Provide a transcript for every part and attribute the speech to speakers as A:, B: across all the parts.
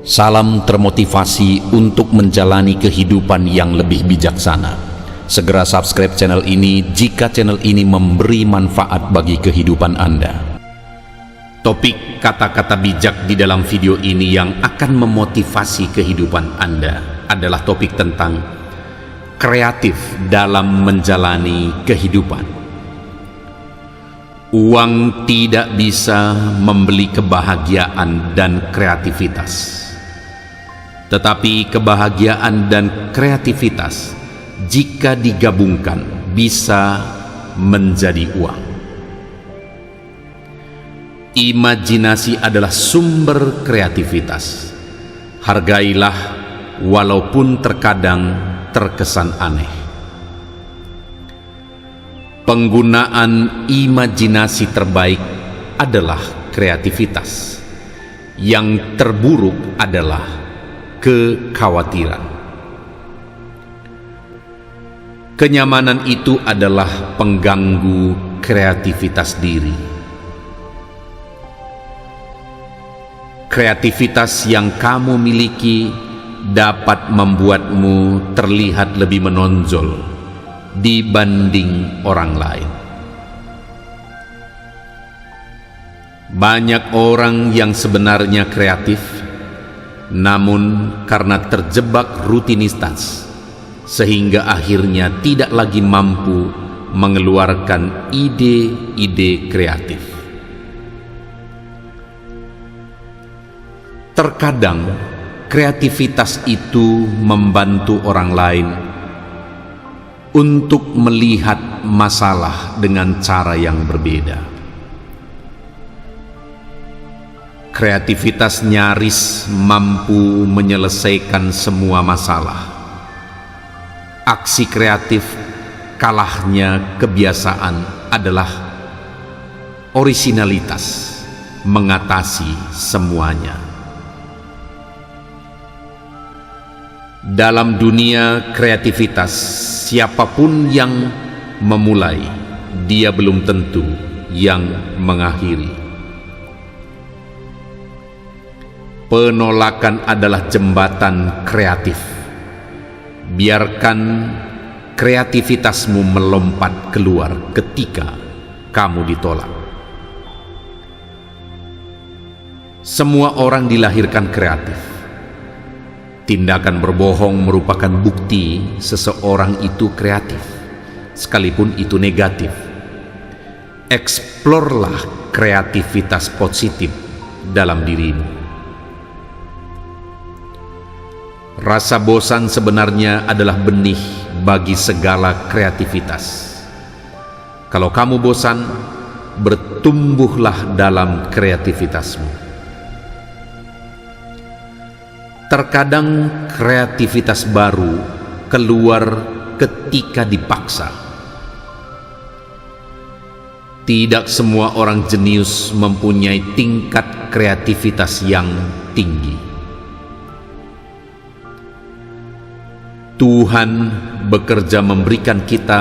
A: Salam termotivasi untuk menjalani kehidupan yang lebih bijaksana. Segera subscribe channel ini jika channel ini memberi manfaat bagi kehidupan Anda. Topik kata-kata bijak di dalam video ini yang akan memotivasi kehidupan Anda adalah topik tentang kreatif dalam menjalani kehidupan. Uang tidak bisa membeli kebahagiaan dan kreativitas. Tetapi kebahagiaan dan kreativitas jika digabungkan bisa menjadi uang. Imajinasi adalah sumber kreativitas. Hargailah walaupun terkadang terkesan aneh. Penggunaan imajinasi terbaik adalah kreativitas. Yang terburuk adalah kekhawatiran. Kenyamanan itu adalah pengganggu kreativitas diri. Kreativitas yang kamu miliki dapat membuatmu terlihat lebih menonjol dibanding orang lain. Banyak orang yang sebenarnya kreatif, namun karena terjebak rutinitas, sehingga akhirnya tidak lagi mampu mengeluarkan ide-ide kreatif. Terkadang kreativitas itu membantu orang lain untuk melihat masalah dengan cara yang berbeda. Kreativitas nyaris mampu menyelesaikan semua masalah. Aksi kreatif kalahnya kebiasaan adalah orisinalitas mengatasi semuanya. Dalam dunia kreativitas, siapapun yang memulai, dia belum tentu yang mengakhiri. Penolakan adalah jembatan kreatif. Biarkan kreativitasmu melompat keluar ketika kamu ditolak. Semua orang dilahirkan kreatif. Tindakan berbohong merupakan bukti seseorang itu kreatif, sekalipun itu negatif. Eksplorlah kreativitas positif dalam dirimu. Rasa bosan sebenarnya adalah benih bagi segala kreativitas. Kalau kamu bosan, bertumbuhlah dalam kreativitasmu. Terkadang kreativitas baru keluar ketika dipaksa. Tidak semua orang jenius mempunyai tingkat kreativitas yang tinggi. Tuhan bekerja memberikan kita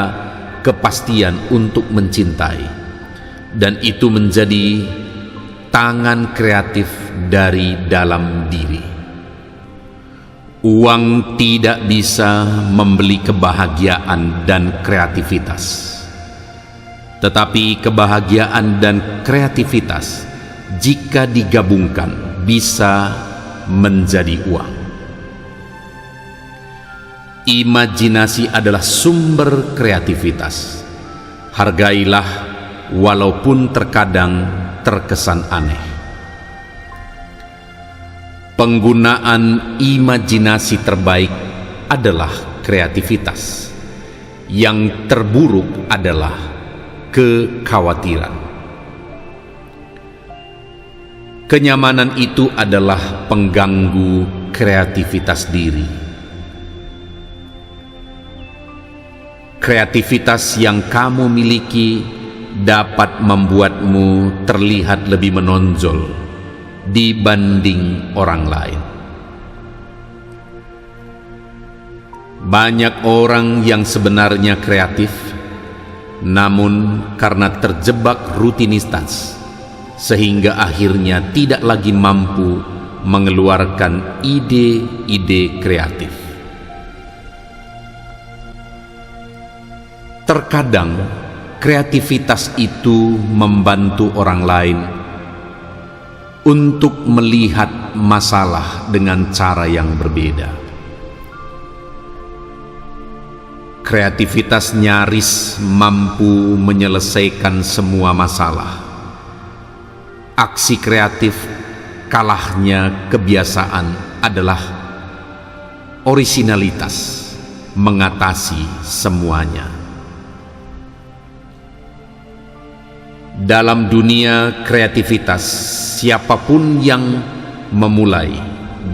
A: kepastian untuk mencintai, dan itu menjadi tangan kreatif dari dalam diri. Uang tidak bisa membeli kebahagiaan dan kreativitas. Tetapi kebahagiaan dan kreativitas jika digabungkan bisa menjadi uang. Imajinasi adalah sumber kreativitas. Hargailah walaupun terkadang terkesan aneh. Penggunaan imajinasi terbaik adalah kreativitas. Yang terburuk adalah kekhawatiran. Kenyamanan itu adalah pengganggu kreativitas diri. Kreativitas yang kamu miliki dapat membuatmu terlihat lebih menonjol dibanding orang lain. Banyak orang yang sebenarnya kreatif, namun karena terjebak rutinitas, sehingga akhirnya tidak lagi mampu mengeluarkan ide-ide kreatif. Terkadang kreativitas itu membantu orang lain untuk melihat masalah dengan cara yang berbeda. Kreativitas nyaris mampu menyelesaikan semua masalah. Aksi kreatif kalahnya kebiasaan adalah orisinalitas mengatasi semuanya. Dalam dunia kreativitas, siapapun yang memulai,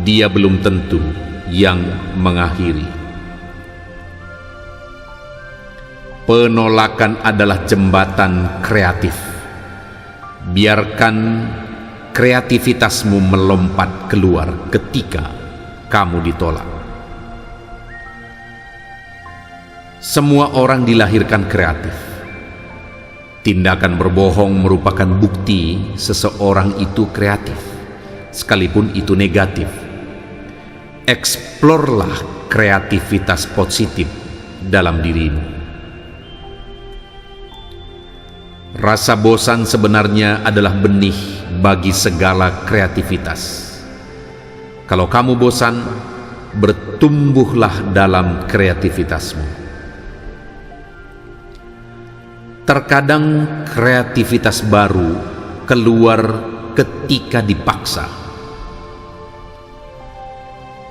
A: dia belum tentu yang mengakhiri. Penolakan adalah jembatan kreatif. Biarkan kreativitasmu melompat keluar ketika kamu ditolak. Semua orang dilahirkan kreatif. Tindakan berbohong merupakan bukti seseorang itu kreatif, sekalipun itu negatif. Eksplorlah kreativitas positif dalam dirimu. Rasa bosan sebenarnya adalah benih bagi segala kreativitas. Kalau kamu bosan, bertumbuhlah dalam kreativitasmu. Terkadang kreativitas baru keluar ketika dipaksa.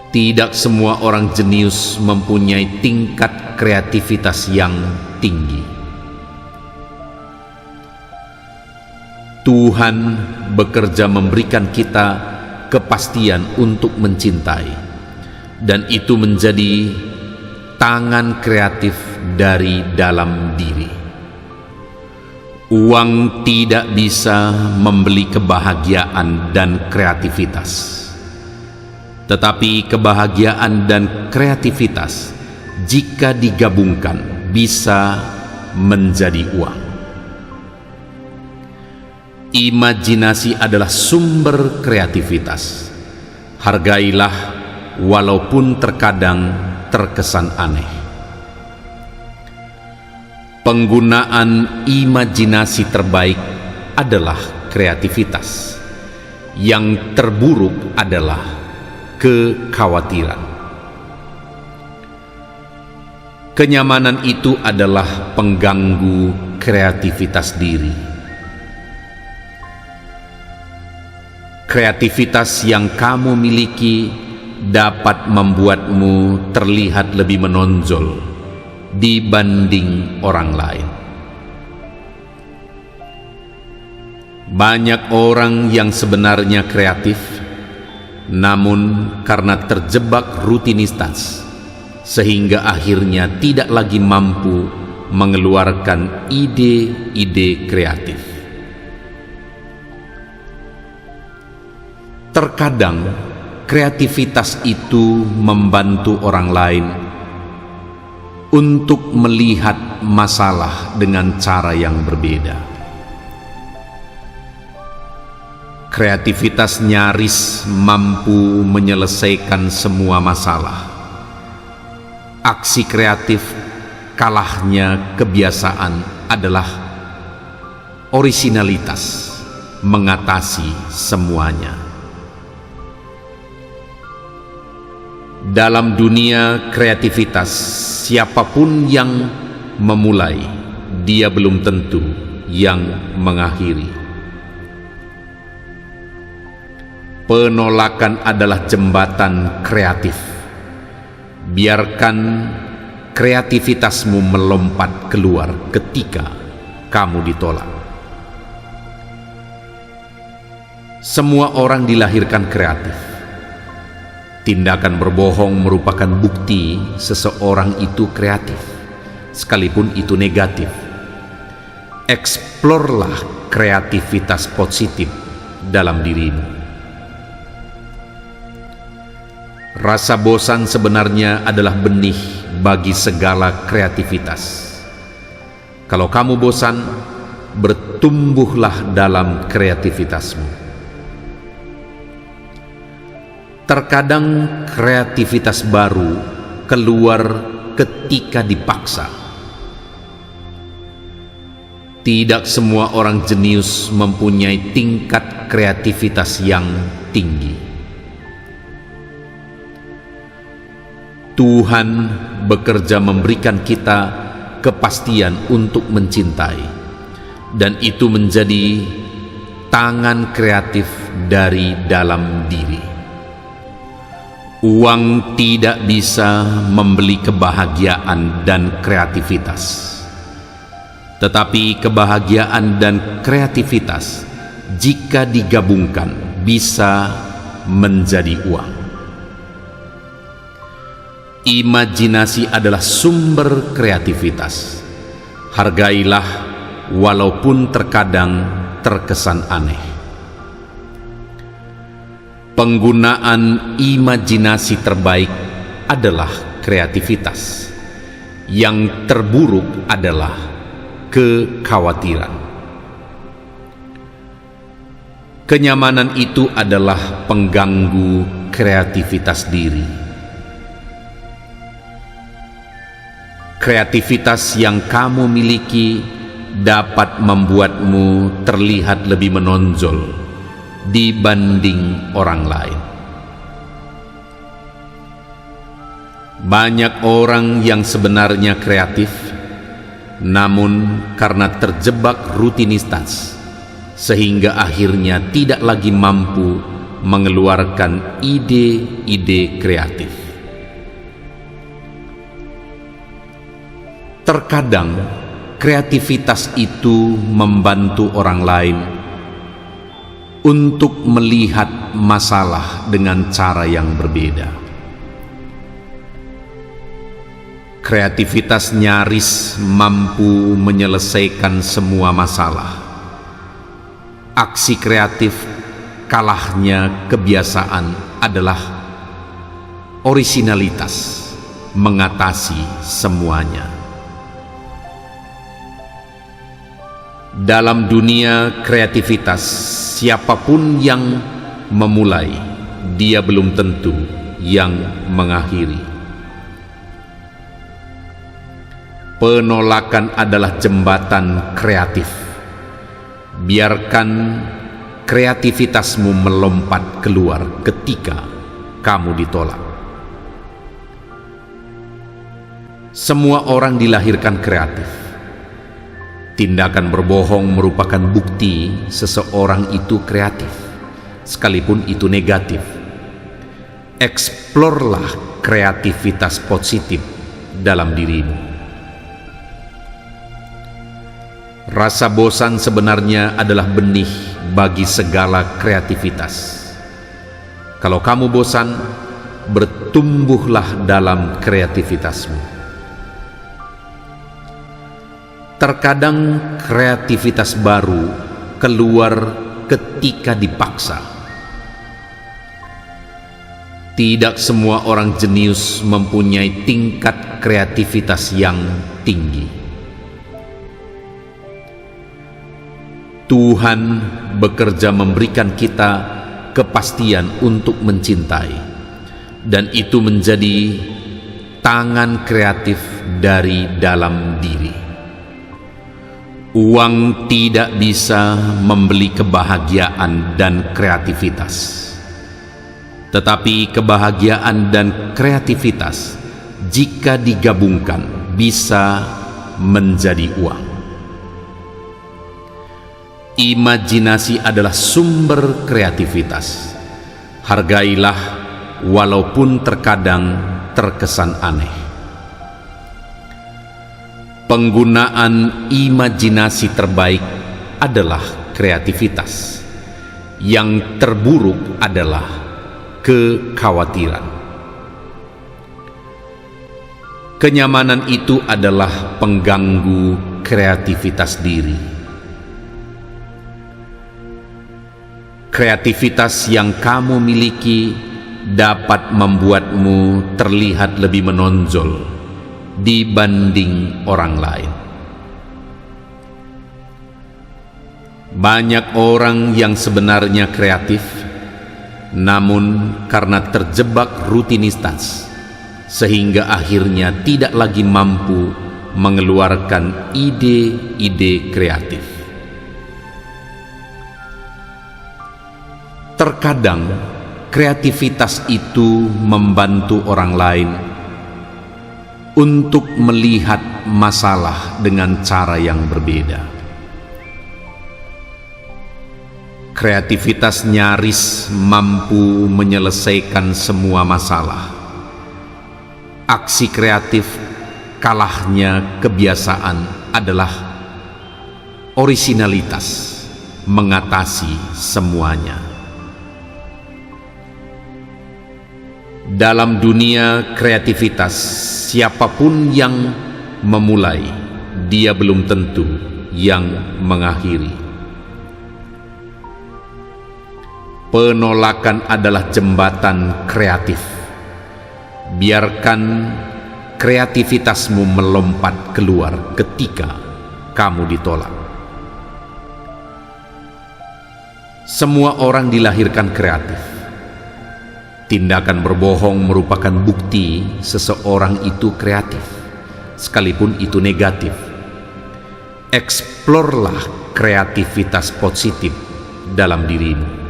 A: Tidak semua orang jenius mempunyai tingkat kreativitas yang tinggi. Tuhan bekerja memberikan kita kepastian untuk mencintai, dan itu menjadi tangan kreatif dari dalam diri. Uang tidak bisa membeli kebahagiaan dan kreativitas, tetapi kebahagiaan dan kreativitas jika digabungkan bisa menjadi uang. Imajinasi adalah sumber kreativitas. Hargailah walaupun terkadang terkesan aneh. Penggunaan imajinasi terbaik adalah kreativitas. Yang terburuk adalah kekhawatiran. Kenyamanan itu adalah pengganggu kreativitas diri. Kreativitas yang kamu miliki dapat membuatmu terlihat lebih menonjol dibanding orang lain. Banyak orang yang sebenarnya kreatif, namun karena terjebak rutinitas, sehingga akhirnya tidak lagi mampu mengeluarkan ide-ide kreatif. Terkadang kreativitas itu membantu orang lain untuk melihat masalah dengan cara yang berbeda. Kreativitas nyaris mampu menyelesaikan semua masalah. Aksi kreatif kalahnya kebiasaan adalah orisinalitas mengatasi semuanya. Dalam dunia kreativitas, siapapun yang memulai, dia belum tentu yang mengakhiri. Penolakan adalah jembatan kreatif. Biarkan kreativitasmu melompat keluar ketika kamu ditolak. Semua orang dilahirkan kreatif. Tindakan berbohong merupakan bukti seseorang itu kreatif, sekalipun itu negatif. Eksplorlah kreativitas positif dalam dirimu. Rasa bosan sebenarnya adalah benih bagi segala kreativitas. Kalau kamu bosan, bertumbuhlah dalam kreativitasmu. Terkadang kreativitas baru keluar ketika dipaksa. Tidak semua orang jenius mempunyai tingkat kreativitas yang tinggi. Tuhan bekerja memberikan kita kepastian untuk mencintai, dan itu menjadi tangan kreatif dari dalam diri. Uang tidak bisa membeli kebahagiaan dan kreativitas, tetapi kebahagiaan dan kreativitas jika digabungkan bisa menjadi uang. Imajinasi adalah sumber kreativitas. Hargailah walaupun terkadang terkesan aneh. Penggunaan imajinasi terbaik adalah kreativitas. Yang terburuk adalah kekhawatiran. Kenyamanan itu adalah pengganggu kreativitas diri. Kreativitas yang kamu miliki dapat membuatmu terlihat lebih menonjol dibanding orang lain. Banyak orang yang sebenarnya kreatif, namun karena terjebak rutinitas, sehingga akhirnya tidak lagi mampu mengeluarkan ide-ide kreatif. Terkadang kreativitas itu membantu orang lain untuk melihat masalah dengan cara yang berbeda. Kreativitas nyaris mampu menyelesaikan semua masalah. Aksi kreatif kalahnya kebiasaan adalah orisinalitas mengatasi semuanya. Dalam dunia kreativitas, siapapun yang memulai, dia belum tentu yang mengakhiri. Penolakan adalah jembatan kreatif. Biarkan kreativitasmu melompat keluar ketika kamu ditolak. Semua orang dilahirkan kreatif. Tindakan berbohong merupakan bukti seseorang itu kreatif, sekalipun itu negatif. Eksplorlah kreativitas positif dalam dirimu. Rasa bosan sebenarnya adalah benih bagi segala kreativitas. Kalau kamu bosan, bertumbuhlah dalam kreativitasmu. Terkadang kreativitas baru keluar ketika dipaksa. Tidak semua orang jenius mempunyai tingkat kreativitas yang tinggi. Tuhan bekerja memberikan kita kepastian untuk mencintai, dan itu menjadi tangan kreatif dari dalam diri. Uang tidak bisa membeli kebahagiaan dan kreativitas, tetapi kebahagiaan dan kreativitas jika digabungkan bisa menjadi uang. Imajinasi adalah sumber kreativitas. Hargailah walaupun terkadang terkesan aneh. Penggunaan imajinasi terbaik adalah kreativitas. Yang terburuk adalah kekhawatiran. Kenyamanan itu adalah pengganggu kreativitas diri. Kreativitas yang kamu miliki dapat membuatmu terlihat lebih menonjol dibanding orang lain. Banyak orang yang sebenarnya kreatif, Namun karena terjebak rutinitas, sehingga akhirnya tidak lagi mampu mengeluarkan ide-ide kreatif. Terkadang kreativitas itu membantu orang lain untuk melihat masalah dengan cara yang berbeda. Kreativitas nyaris mampu menyelesaikan semua masalah. Aksi kreatif kalahnya kebiasaan adalah orisinalitas mengatasi semuanya. Dalam dunia kreativitas, siapapun yang memulai, dia belum tentu yang mengakhiri. Penolakan adalah jembatan kreatif. Biarkan kreativitasmu melompat keluar ketika kamu ditolak. Semua orang dilahirkan kreatif. Tindakan berbohong merupakan bukti seseorang itu kreatif, sekalipun itu negatif. Eksplorlah kreativitas positif dalam dirimu.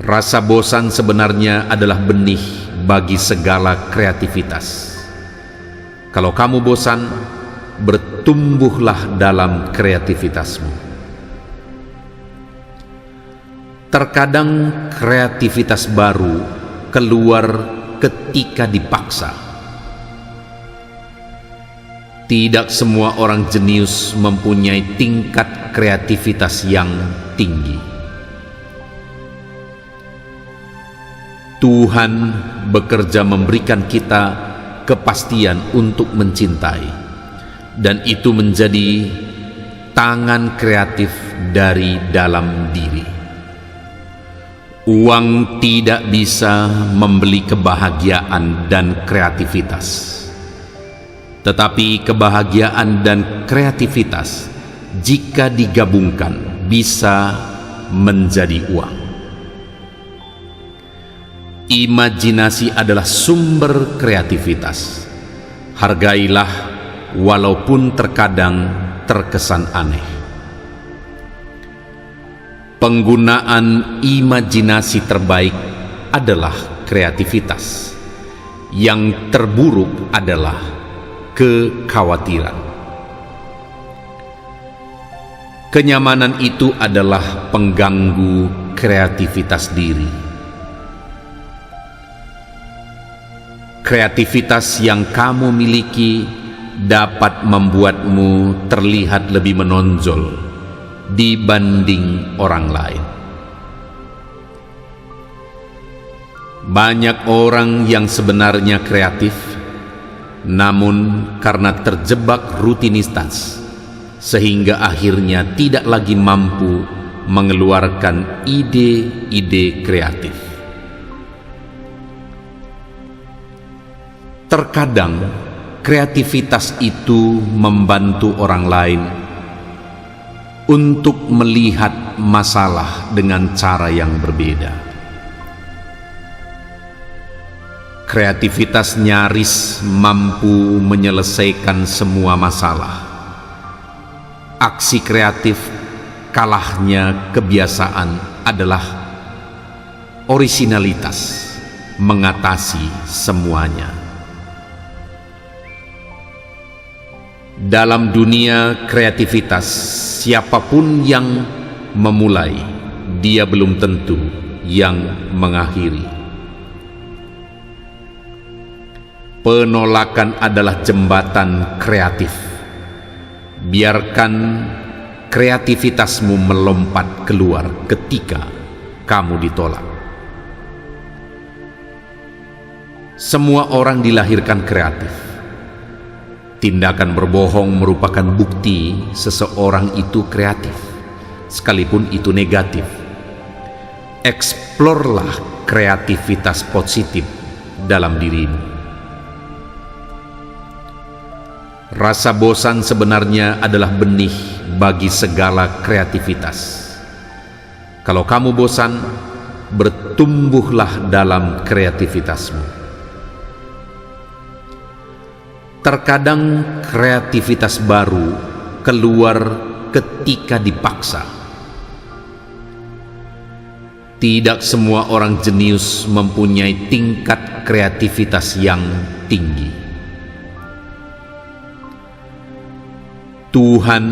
A: Rasa bosan sebenarnya adalah benih bagi segala kreativitas. Kalau kamu bosan, bertumbuhlah dalam kreativitasmu. Terkadang kreativitas baru keluar ketika dipaksa. Tidak semua orang jenius mempunyai tingkat kreativitas yang tinggi. Tuhan bekerja memberikan kita kepastian untuk mencintai, dan itu menjadi tangan kreatif dari dalam diri. Uang tidak bisa membeli kebahagiaan dan kreativitas, tetapi kebahagiaan dan kreativitas jika digabungkan bisa menjadi uang. Imajinasi adalah sumber kreativitas. Hargailah walaupun terkadang terkesan aneh. Penggunaan imajinasi terbaik adalah kreativitas. Yang terburuk adalah kekhawatiran. Kenyamanan itu adalah pengganggu kreativitas diri. Kreativitas yang kamu miliki dapat membuatmu terlihat lebih menonjol dibanding orang lain. Banyak orang yang sebenarnya kreatif, namun karena terjebak rutinitas, sehingga akhirnya tidak lagi mampu mengeluarkan ide-ide kreatif. Terkadang kreativitas itu membantu orang lain untuk melihat masalah dengan cara yang berbeda. Kreativitas nyaris mampu menyelesaikan semua masalah. Aksi kreatif kalahnya kebiasaan adalah orisinalitas mengatasi semuanya. Dalam dunia kreativitas, siapapun yang memulai, dia belum tentu yang mengakhiri. Penolakan adalah jembatan kreatif. Biarkan kreativitasmu melompat keluar ketika kamu ditolak. Semua orang dilahirkan kreatif. Tindakan berbohong merupakan bukti seseorang itu kreatif, sekalipun itu negatif. Eksplorlah kreativitas positif dalam dirimu. Rasa bosan sebenarnya adalah benih bagi segala kreativitas. Kalau kamu bosan, bertumbuhlah dalam kreativitasmu. Terkadang kreativitas baru keluar ketika dipaksa. Tidak semua orang jenius mempunyai tingkat kreativitas yang tinggi. Tuhan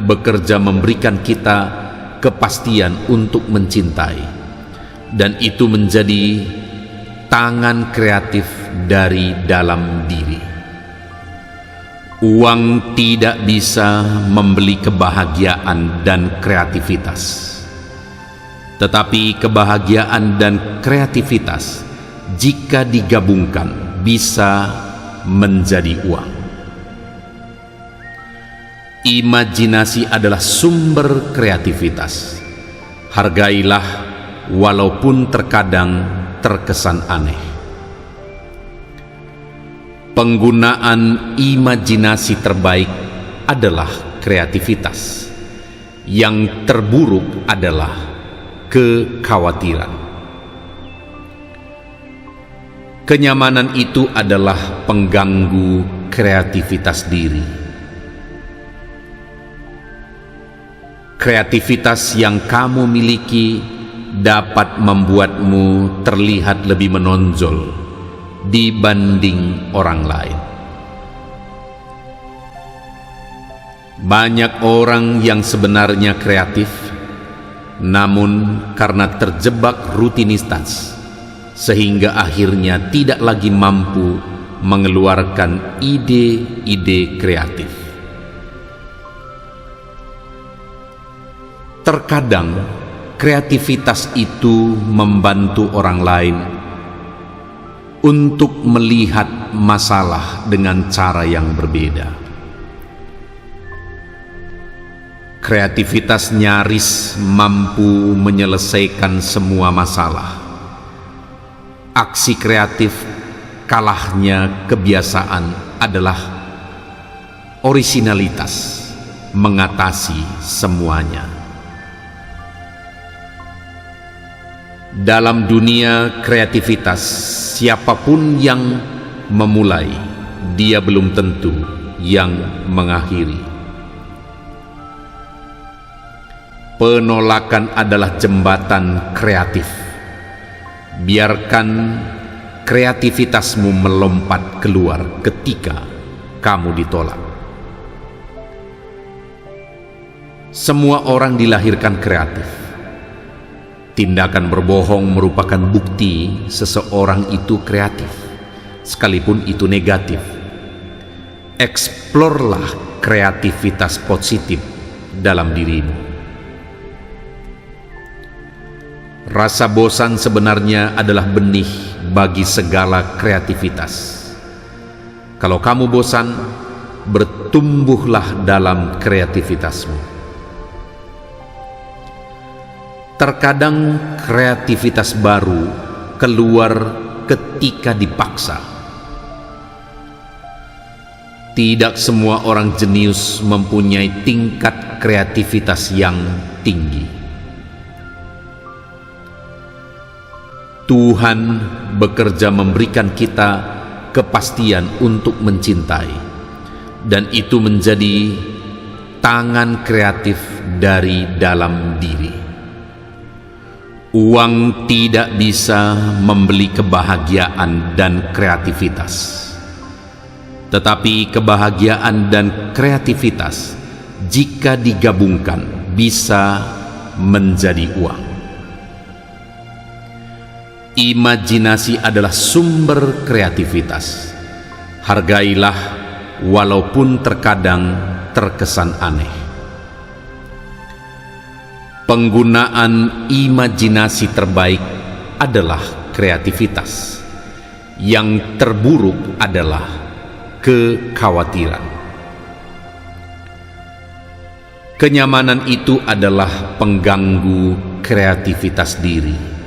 A: bekerja memberikan kita kepastian untuk mencintai, dan itu menjadi tangan kreatif dari dalam diri. Uang tidak bisa membeli kebahagiaan dan kreativitas, tetapi kebahagiaan dan kreativitas jika digabungkan bisa menjadi uang. Imajinasi adalah sumber kreativitas. Hargailah walaupun terkadang terkesan aneh. Penggunaan imajinasi terbaik adalah kreativitas. Yang terburuk adalah kekhawatiran. Kenyamanan itu adalah pengganggu kreativitas diri. Kreativitas yang kamu miliki dapat membuatmu terlihat lebih menonjol dibanding orang lain. Banyak orang yang sebenarnya kreatif, namun karena terjebak rutinitas, sehingga akhirnya tidak lagi mampu mengeluarkan ide-ide kreatif. Terkadang kreativitas itu membantu orang lain untuk melihat masalah dengan cara yang berbeda. Kreativitas nyaris mampu menyelesaikan semua masalah. Aksi kreatif kalahnya kebiasaan adalah orisinalitas mengatasi semuanya. Dalam dunia kreativitas, siapapun yang memulai, dia belum tentu yang mengakhiri. Penolakan adalah jembatan kreatif. Biarkan kreativitasmu melompat keluar ketika kamu ditolak. Semua orang dilahirkan kreatif. Tindakan berbohong merupakan bukti seseorang itu kreatif, sekalipun itu negatif. Eksplorlah kreativitas positif dalam dirimu. Rasa bosan sebenarnya adalah benih bagi segala kreativitas. Kalau kamu bosan, bertumbuhlah dalam kreativitasmu. Terkadang kreativitas baru keluar ketika dipaksa. Tidak semua orang jenius mempunyai tingkat kreativitas yang tinggi. Tuhan bekerja memberikan kita kepastian untuk mencintai, dan itu menjadi tangan kreatif dari dalam diri. Uang tidak bisa membeli kebahagiaan dan kreativitas, tetapi kebahagiaan dan kreativitas jika digabungkan bisa menjadi uang. Imajinasi adalah sumber kreativitas. Hargailah walaupun terkadang terkesan aneh. Penggunaan imajinasi terbaik adalah kreativitas. Yang terburuk adalah kekhawatiran. Kenyamanan itu adalah pengganggu kreativitas diri.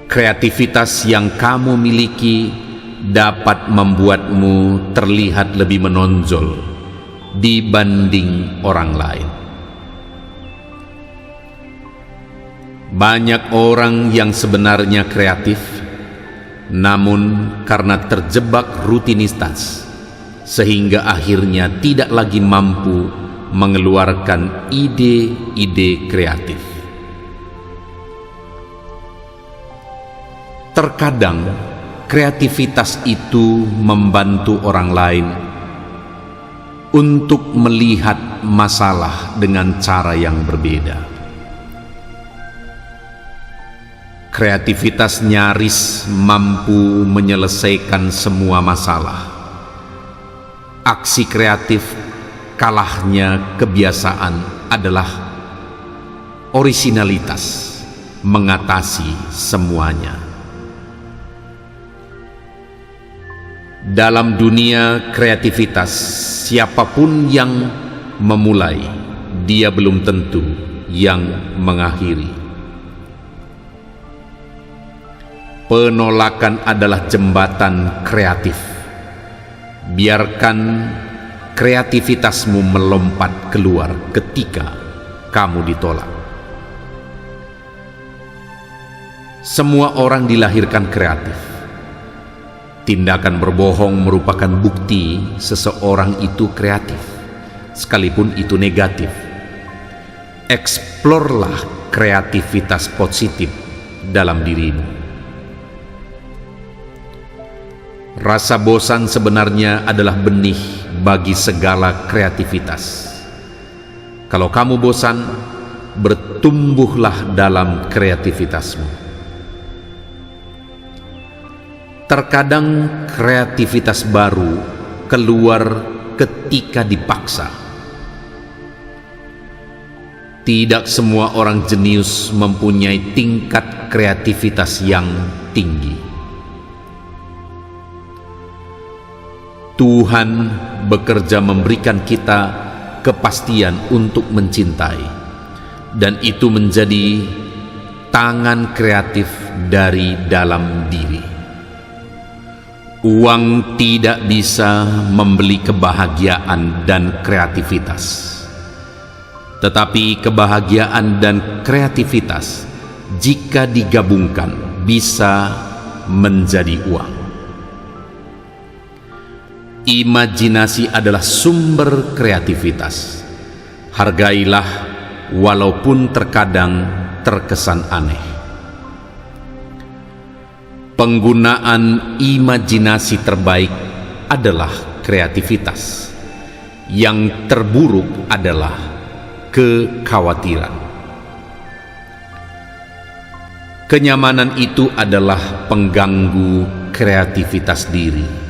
A: Kreativitas yang kamu miliki dapat membuatmu terlihat lebih menonjol dibanding orang lain. Banyak orang yang sebenarnya kreatif, namun karena terjebak rutinitas, sehingga akhirnya tidak lagi mampu mengeluarkan ide-ide kreatif. Terkadang kreativitas itu membantu orang lain untuk melihat masalah dengan cara yang berbeda. Kreativitas nyaris mampu menyelesaikan semua masalah. Aksi kreatif kalahnya kebiasaan adalah orisinalitas mengatasi semuanya. Dalam dunia kreativitas, siapapun yang memulai, dia belum tentu yang mengakhiri. Penolakan adalah jembatan kreatif. Biarkan kreativitasmu melompat keluar ketika kamu ditolak. Semua orang dilahirkan kreatif. Tindakan berbohong merupakan bukti seseorang itu kreatif, sekalipun itu negatif. Eksplorlah kreativitas positif dalam dirimu. Rasa bosan sebenarnya adalah benih bagi segala kreativitas. Kalau kamu bosan, bertumbuhlah dalam kreativitasmu. Terkadang kreativitas baru keluar ketika dipaksa. Tidak semua orang jenius mempunyai tingkat kreativitas yang tinggi. Tuhan bekerja memberikan kita kepastian untuk mencintai, dan itu menjadi tangan kreatif dari dalam diri. Uang tidak bisa membeli kebahagiaan dan kreativitas, tetapi kebahagiaan dan kreativitas jika digabungkan bisa menjadi uang. Imajinasi adalah sumber kreativitas. Hargailah walaupun terkadang terkesan aneh. Penggunaan imajinasi terbaik adalah kreativitas. Yang terburuk adalah kekhawatiran. Kenyamanan itu adalah pengganggu kreativitas diri.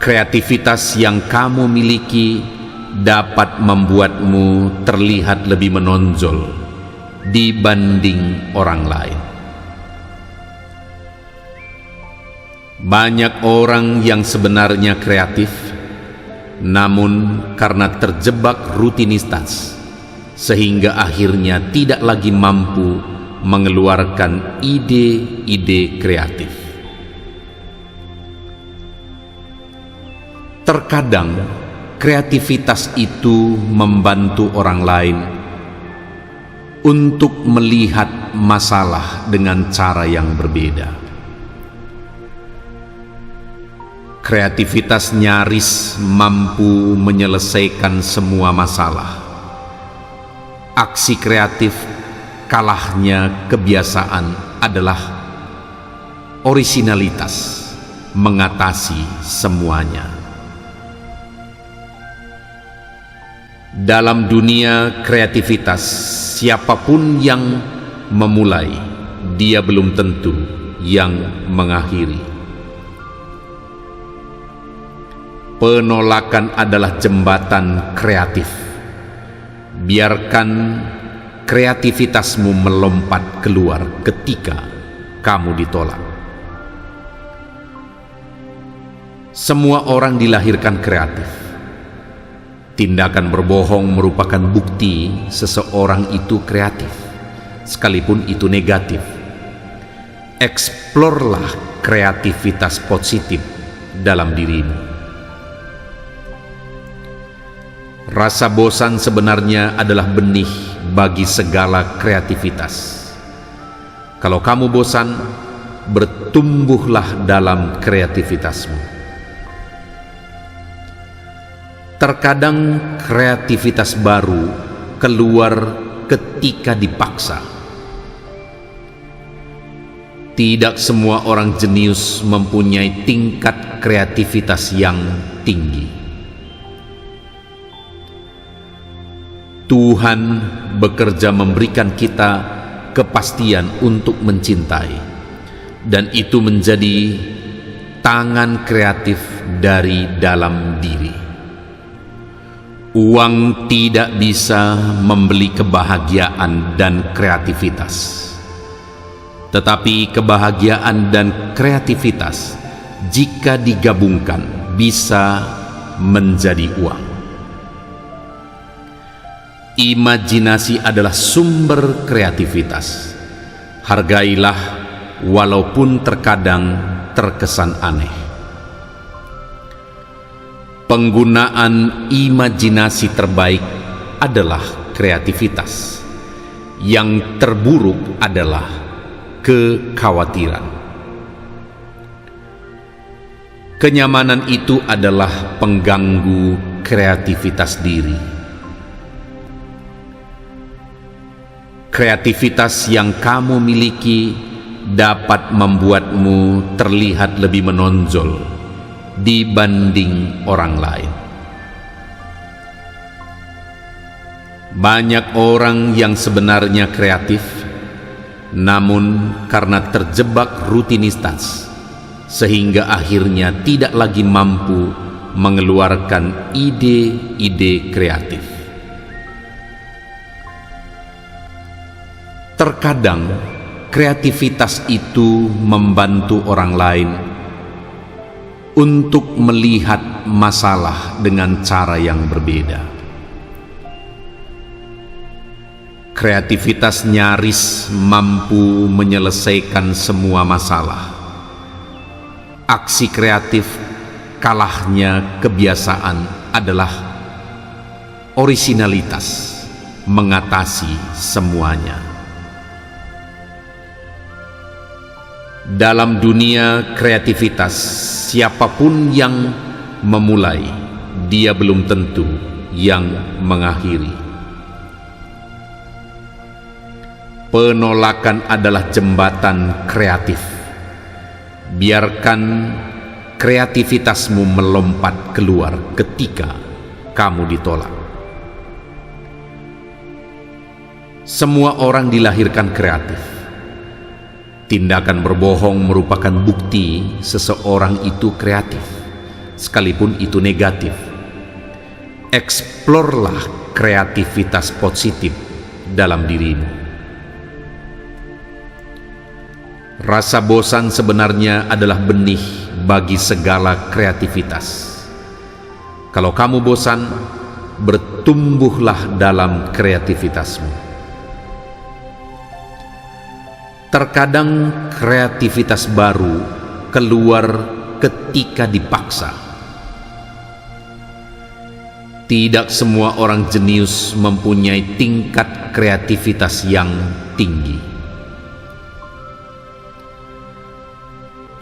A: Kreativitas yang kamu miliki dapat membuatmu terlihat lebih menonjol dibanding orang lain. Banyak orang yang sebenarnya kreatif, namun karena terjebak rutinitas, sehingga akhirnya tidak lagi mampu mengeluarkan ide-ide kreatif. Terkadang kreativitas itu membantu orang lain untuk melihat masalah dengan cara yang berbeda. Kreativitas nyaris mampu menyelesaikan semua masalah. Aksi kreatif kalahnya kebiasaan adalah orisinalitas mengatasi semuanya. Dalam dunia kreativitas, siapapun yang memulai, dia belum tentu yang mengakhiri. Penolakan adalah jembatan kreatif. Biarkan kreativitasmu melompat keluar ketika kamu ditolak. Semua orang dilahirkan kreatif. Tindakan berbohong merupakan bukti seseorang itu kreatif, sekalipun itu negatif. Eksplorlah kreativitas positif dalam dirimu. Rasa bosan sebenarnya adalah benih bagi segala kreativitas. Kalau kamu bosan, bertumbuhlah dalam kreativitasmu. Terkadang kreativitas baru keluar ketika dipaksa. Tidak semua orang jenius mempunyai tingkat kreativitas yang tinggi. Tuhan bekerja memberikan kita kepastian untuk mencintai, dan itu menjadi tangan kreatif dari dalam diri. Uang tidak bisa membeli kebahagiaan dan kreativitas, tetapi kebahagiaan dan kreativitas jika digabungkan bisa menjadi uang. Imajinasi adalah sumber kreativitas. Hargailah walaupun terkadang terkesan aneh. Penggunaan imajinasi terbaik adalah kreativitas. Yang terburuk adalah kekhawatiran. Kenyamanan itu adalah pengganggu kreativitas diri. Kreativitas yang kamu miliki dapat membuatmu terlihat lebih menonjol dibanding orang lain. Banyak orang yang sebenarnya kreatif, namun karena terjebak rutinitas, sehingga akhirnya tidak lagi mampu mengeluarkan ide-ide kreatif. Terkadang kreativitas itu membantu orang lain untuk melihat masalah dengan cara yang berbeda. Kreativitas nyaris mampu menyelesaikan semua masalah. Aksi kreatif kalahnya kebiasaan adalah orisinalitas mengatasi semuanya. Dalam dunia kreativitas, siapapun yang memulai, dia belum tentu yang mengakhiri. Penolakan adalah jembatan kreatif. Biarkan kreativitasmu melompat keluar ketika kamu ditolak. Semua orang dilahirkan kreatif. Tindakan berbohong merupakan bukti seseorang itu kreatif, sekalipun itu negatif. Eksplorlah kreativitas positif dalam dirimu. Rasa bosan sebenarnya adalah benih bagi segala kreativitas. Kalau kamu bosan, bertumbuhlah dalam kreativitasmu. Terkadang kreativitas baru keluar ketika dipaksa. Tidak semua orang jenius mempunyai tingkat kreativitas yang tinggi.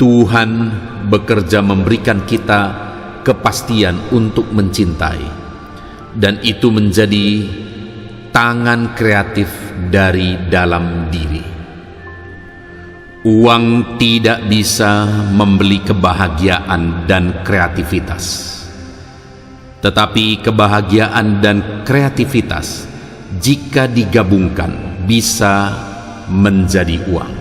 A: Tuhan bekerja memberikan kita kepastian untuk mencintai, dan itu menjadi tangan kreatif dari dalam diri. Uang tidak bisa membeli kebahagiaan dan kreativitas, tetapi kebahagiaan dan kreativitas jika digabungkan bisa menjadi uang.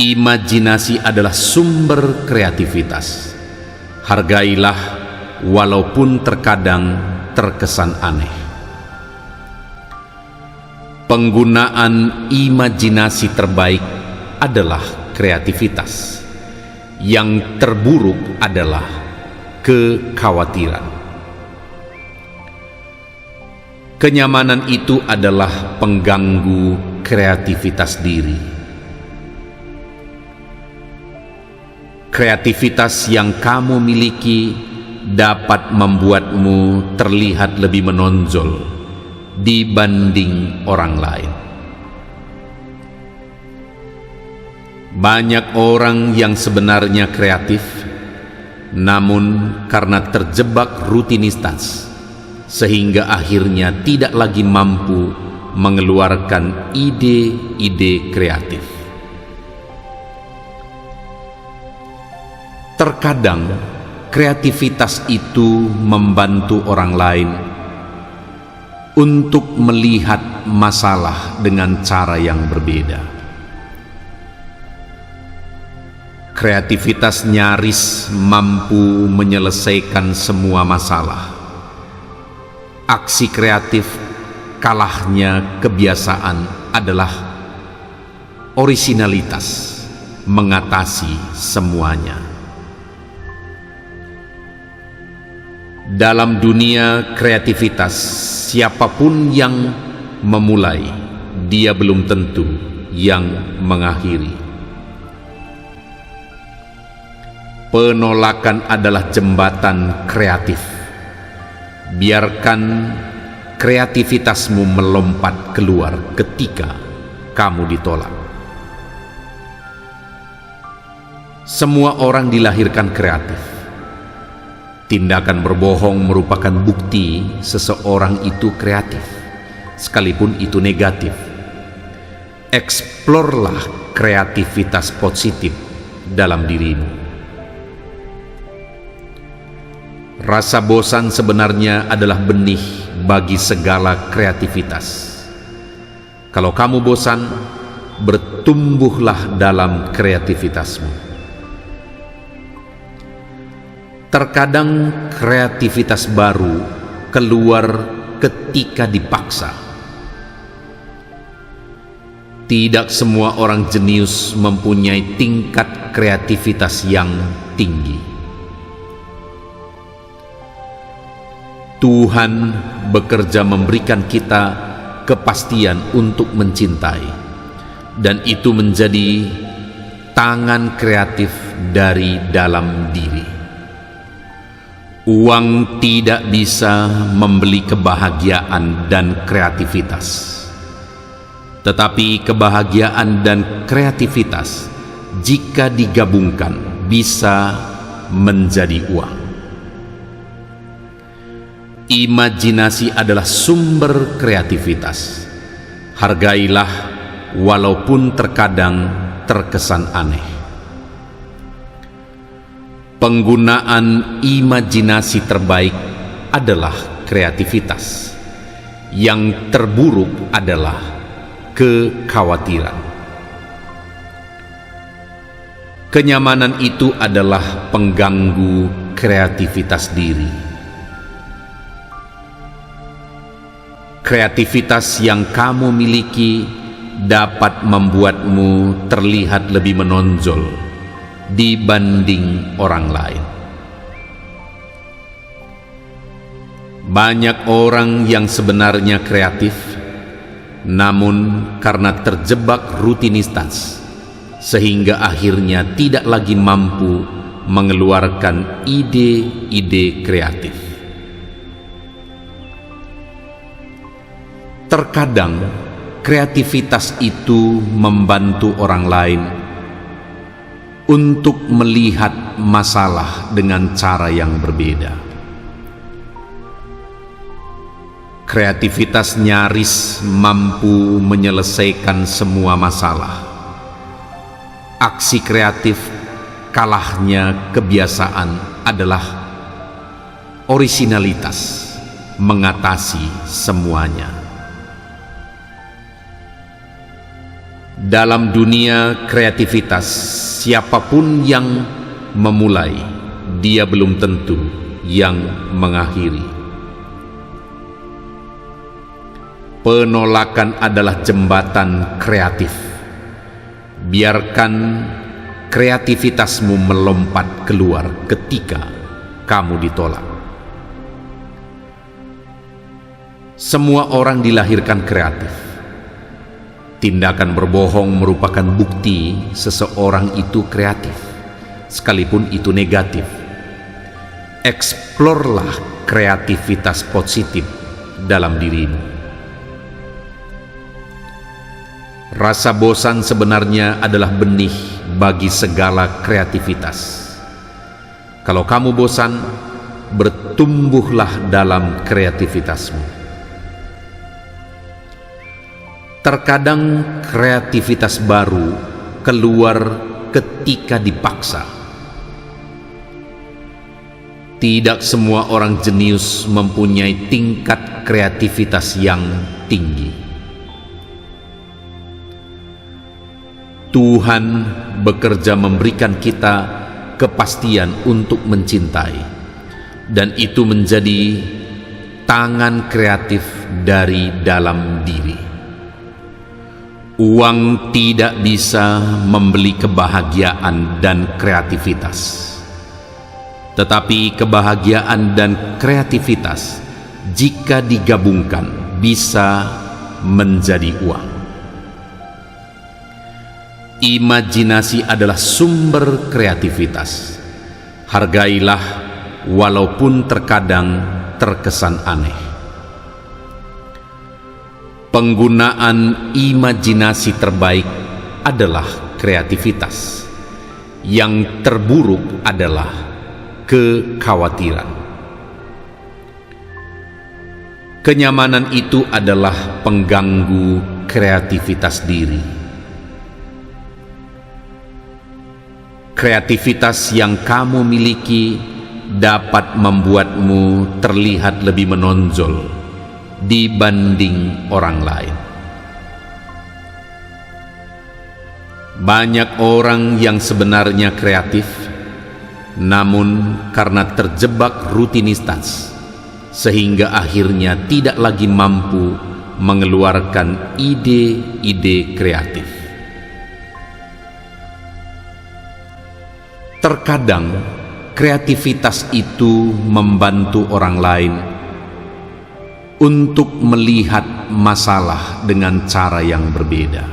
A: Imajinasi adalah sumber kreativitas. Hargailah walaupun terkadang terkesan aneh. Penggunaan imajinasi terbaik adalah kreativitas. Yang terburuk adalah kekhawatiran. Kenyamanan itu adalah pengganggu kreativitas diri. Kreativitas yang kamu miliki dapat membuatmu terlihat lebih menonjol dibanding orang lain. Banyak orang yang sebenarnya kreatif, namun karena terjebak rutinitas, sehingga akhirnya tidak lagi mampu mengeluarkan ide-ide kreatif. Terkadang kreativitas itu membantu orang lain untuk melihat masalah dengan cara yang berbeda. Kreativitas nyaris mampu menyelesaikan semua masalah. Aksi kreatif kalahnya kebiasaan adalah orisinalitas mengatasi semuanya. Dalam dunia kreativitas, siapapun yang memulai, dia belum tentu yang mengakhiri. Penolakan adalah jembatan kreatif. Biarkan kreativitasmu melompat keluar ketika kamu ditolak. Semua orang dilahirkan kreatif. Tindakan berbohong merupakan bukti seseorang itu kreatif, sekalipun itu negatif. Eksplorlah kreativitas positif dalam dirimu. Rasa bosan sebenarnya adalah benih bagi segala kreativitas. Kalau kamu bosan, bertumbuhlah dalam kreativitasmu. Terkadang kreativitas baru keluar ketika dipaksa. Tidak semua orang jenius mempunyai tingkat kreativitas yang tinggi. Tuhan bekerja memberikan kita kepastian untuk mencintai, dan itu menjadi tangan kreatif dari dalam diri. Uang tidak bisa membeli kebahagiaan dan kreativitas, tetapi kebahagiaan dan kreativitas jika digabungkan bisa menjadi uang. Imajinasi adalah sumber kreativitas. Hargailah walaupun terkadang terkesan aneh. Penggunaan imajinasi terbaik adalah kreativitas. Yang terburuk adalah kekhawatiran. Kenyamanan itu adalah pengganggu kreativitas diri. Kreativitas yang kamu miliki dapat membuatmu terlihat lebih menonjol dibanding orang lain. Banyak orang yang sebenarnya kreatif, namun karena terjebak rutinitas, sehingga akhirnya tidak lagi mampu mengeluarkan ide-ide kreatif. Terkadang kreativitas itu membantu orang lain untuk melihat masalah dengan cara yang berbeda. Kreativitas nyaris mampu menyelesaikan semua masalah. Aksi kreatif kalahnya kebiasaan adalah orisinalitas mengatasi semuanya. Dalam dunia kreativitas, siapapun yang memulai, dia belum tentu yang mengakhiri. Penolakan adalah jembatan kreatif. Biarkan kreativitasmu melompat keluar ketika kamu ditolak. Semua orang dilahirkan kreatif. Tindakan berbohong merupakan bukti seseorang itu kreatif, sekalipun itu negatif. Eksplorlah kreativitas positif dalam dirimu. Rasa bosan sebenarnya adalah benih bagi segala kreativitas. Kalau kamu bosan, bertumbuhlah dalam kreativitasmu. Terkadang kreativitas baru keluar ketika dipaksa. Tidak semua orang jenius mempunyai tingkat kreativitas yang tinggi. Tuhan bekerja memberikan kita kepastian untuk mencintai, dan itu menjadi tangan kreatif dari dalam diri. Uang tidak bisa membeli kebahagiaan dan kreativitas, tetapi kebahagiaan dan kreativitas jika digabungkan bisa menjadi uang. Imajinasi adalah sumber kreativitas. Hargailah walaupun terkadang terkesan aneh. Penggunaan imajinasi terbaik adalah kreativitas. Yang terburuk adalah kekhawatiran. Kenyamanan itu adalah pengganggu kreativitas diri. Kreativitas yang kamu miliki dapat membuatmu terlihat lebih menonjol dibanding orang lain. Banyak orang yang sebenarnya kreatif, namun karena terjebak rutinitas, sehingga akhirnya tidak lagi mampu mengeluarkan ide-ide kreatif. Terkadang kreativitas itu membantu orang lain untuk melihat masalah dengan cara yang berbeda.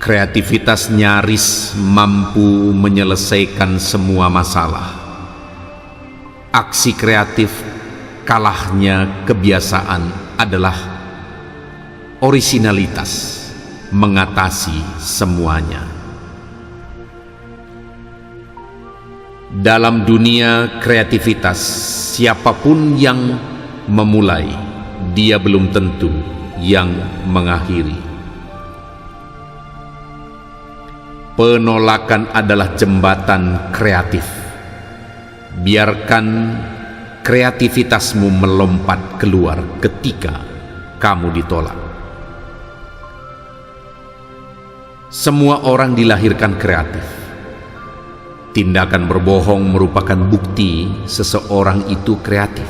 A: Kreativitas nyaris mampu menyelesaikan semua masalah. Aksi kreatif kalahnya kebiasaan adalah orisinalitas mengatasi semuanya. Dalam dunia kreativitas, siapapun yang memulai, dia belum tentu yang mengakhiri. Penolakan adalah jembatan kreatif. Biarkan kreativitasmu melompat keluar ketika kamu ditolak. Semua orang dilahirkan kreatif. Tindakan berbohong merupakan bukti seseorang itu kreatif,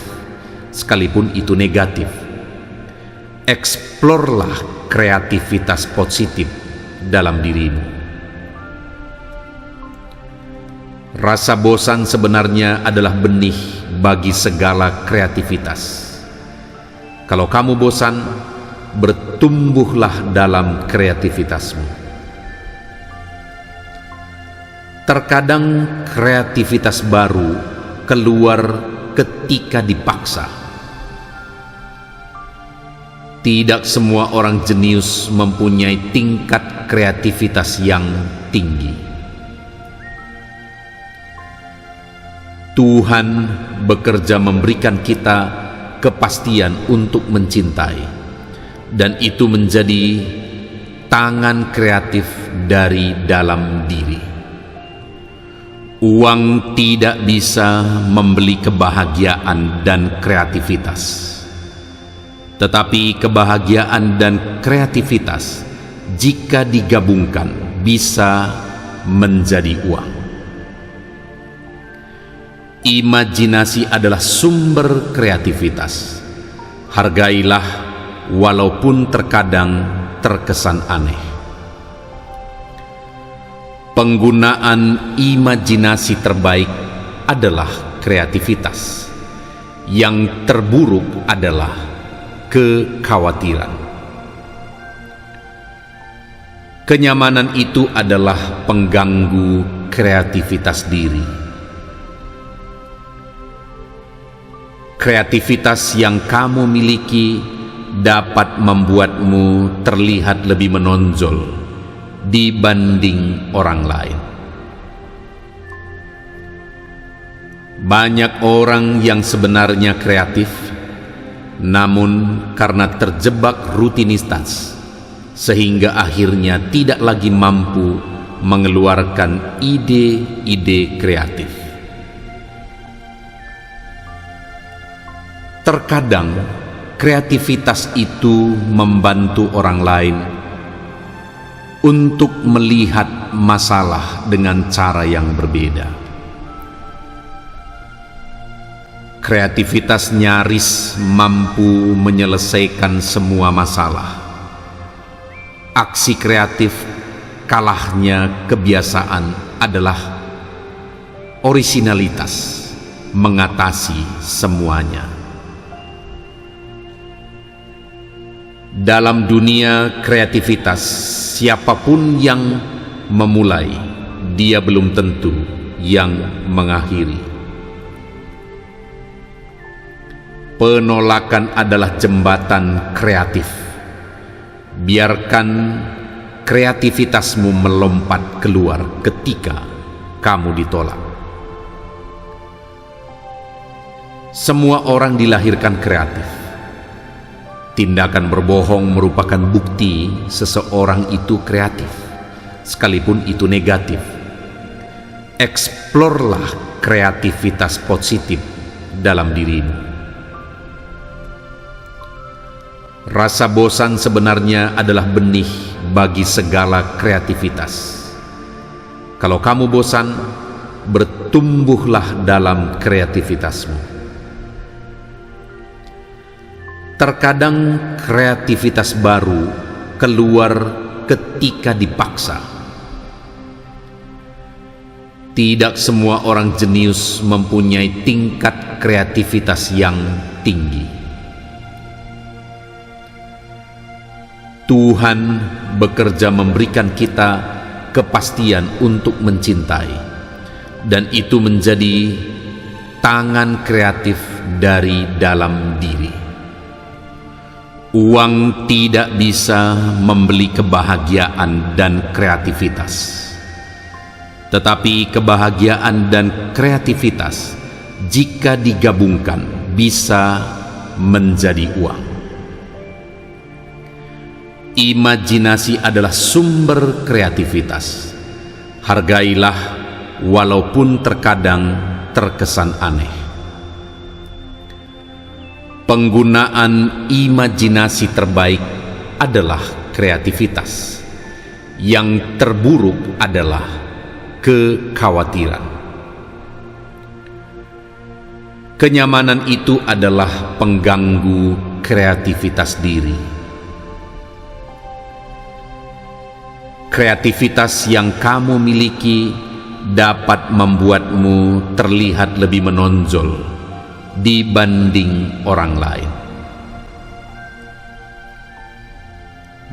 A: sekalipun itu negatif. Eksplorlah kreativitas positif dalam dirimu. Rasa bosan sebenarnya adalah benih bagi segala kreativitas. Kalau kamu bosan, bertumbuhlah dalam kreativitasmu. Terkadang kreativitas baru keluar ketika dipaksa. Tidak semua orang jenius mempunyai tingkat kreativitas yang tinggi. Tuhan bekerja memberikan kita kepastian untuk mencintai, dan itu menjadi tangan kreatif dari dalam diri. Uang tidak bisa membeli kebahagiaan dan kreativitas, tetapi kebahagiaan dan kreativitas jika digabungkan bisa menjadi uang. Imajinasi adalah sumber kreativitas. Hargailah walaupun terkadang terkesan aneh. Penggunaan imajinasi terbaik adalah kreativitas. Yang terburuk adalah kekhawatiran. Kenyamanan itu adalah pengganggu kreativitas diri. Kreativitas yang kamu miliki dapat membuatmu terlihat lebih menonjol dibanding orang lain. Banyak orang yang sebenarnya kreatif, namun karena terjebak rutinitas, sehingga akhirnya tidak lagi mampu mengeluarkan ide-ide kreatif. Terkadang kreativitas itu membantu orang lain untuk melihat masalah dengan cara yang berbeda. Kreativitas nyaris mampu menyelesaikan semua masalah. Aksi kreatif kalahnya kebiasaan adalah orisinalitas mengatasi semuanya. Dalam dunia kreativitas, siapapun yang memulai, dia belum tentu yang mengakhiri. Penolakan adalah jembatan kreatif. Biarkan kreativitasmu melompat keluar ketika kamu ditolak. Semua orang dilahirkan kreatif. Tindakan berbohong merupakan bukti seseorang itu kreatif, sekalipun itu negatif. Eksplorlah kreativitas positif dalam dirimu. Rasa bosan sebenarnya adalah benih bagi segala kreativitas. Kalau kamu bosan, bertumbuhlah dalam kreativitasmu. Terkadang kreativitas baru keluar ketika dipaksa. Tidak semua orang jenius mempunyai tingkat kreativitas yang tinggi. Tuhan bekerja memberikan kita kepastian untuk mencintai, dan itu menjadi tangan kreatif dari dalam diri. Uang tidak bisa membeli kebahagiaan dan kreativitas, tetapi kebahagiaan dan kreativitas jika digabungkan bisa menjadi uang. Imajinasi adalah sumber kreativitas. Hargailah walaupun terkadang terkesan aneh. Penggunaan imajinasi terbaik adalah kreativitas. Yang terburuk adalah kekhawatiran. Kenyamanan itu adalah pengganggu kreativitas diri. Kreativitas yang kamu miliki dapat membuatmu terlihat lebih menonjol dibanding orang lain.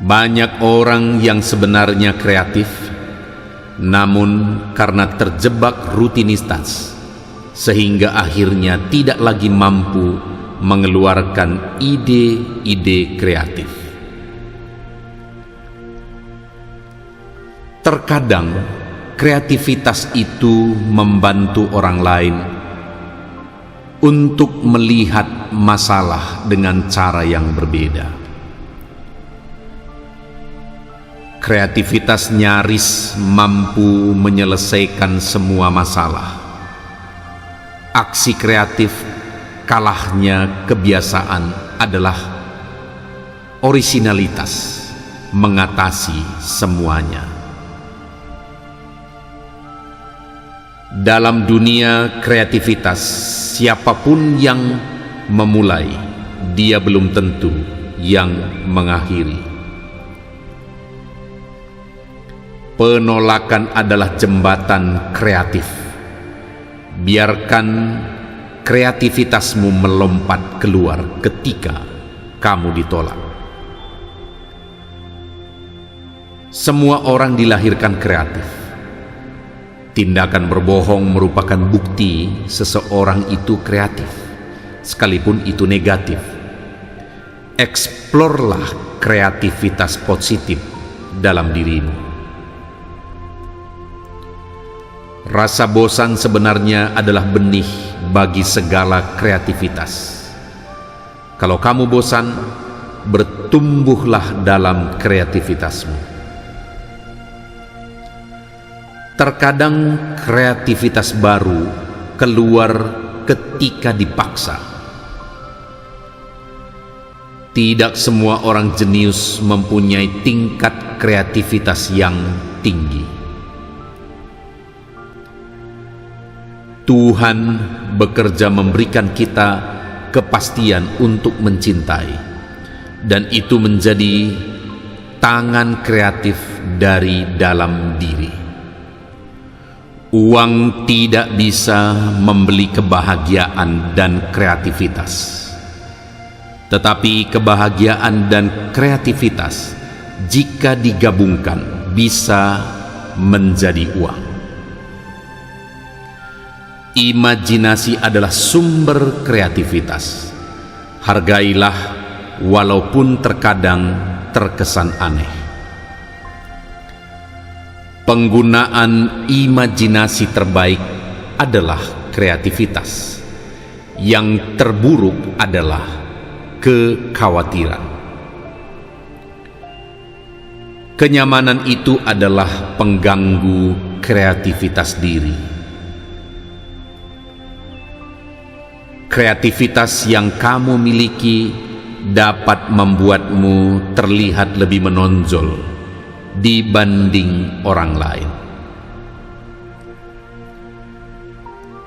A: Banyak orang yang sebenarnya kreatif, namun karena terjebak rutinitas, sehingga akhirnya tidak lagi mampu mengeluarkan ide-ide kreatif. Terkadang kreativitas itu membantu orang lain untuk melihat masalah dengan cara yang berbeda. Kreativitas nyaris mampu menyelesaikan semua masalah. Aksi kreatif kalahnya kebiasaan adalah orisinalitas mengatasi semuanya. Dalam dunia kreativitas, siapapun yang memulai, dia belum tentu yang mengakhiri. Penolakan adalah jembatan kreatif. Biarkan kreativitasmu melompat keluar ketika kamu ditolak. Semua orang dilahirkan kreatif. Tindakan berbohong merupakan bukti seseorang itu kreatif, sekalipun itu negatif. Eksplorlah kreativitas positif dalam dirimu. Rasa bosan sebenarnya adalah benih bagi segala kreativitas. Kalau kamu bosan, bertumbuhlah dalam kreativitasmu. Terkadang kreativitas baru keluar ketika dipaksa. Tidak semua orang jenius mempunyai tingkat kreativitas yang tinggi. Tuhan bekerja memberikan kita kepastian untuk mencintai, dan itu menjadi tangan kreatif dari dalam diri. Uang tidak bisa membeli kebahagiaan dan kreativitas. Tetapi kebahagiaan dan kreativitas jika digabungkan bisa menjadi uang. Imajinasi adalah sumber kreativitas. Hargailah walaupun terkadang terkesan aneh. Penggunaan imajinasi terbaik adalah kreativitas. Yang terburuk adalah kekhawatiran. Kenyamanan itu adalah pengganggu kreativitas diri. Kreativitas yang kamu miliki dapat membuatmu terlihat lebih menonjol dibanding orang lain.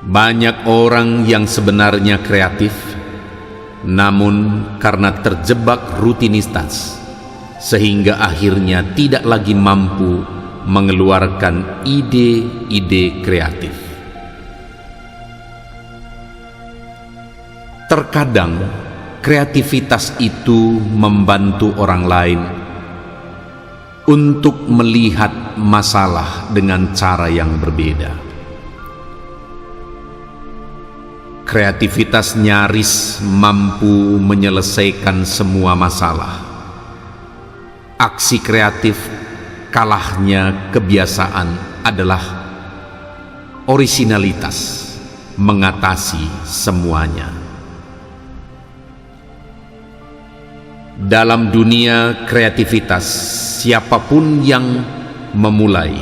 A: Banyak orang yang sebenarnya kreatif, namun karena terjebak rutinitas, sehingga akhirnya tidak lagi mampu mengeluarkan ide-ide kreatif. Terkadang kreativitas itu membantu orang lain untuk melihat masalah dengan cara yang berbeda. Kreativitas nyaris mampu menyelesaikan semua masalah. Aksi kreatif kalahnya kebiasaan adalah orisinalitas mengatasi semuanya. Dalam dunia kreativitas, siapapun yang memulai,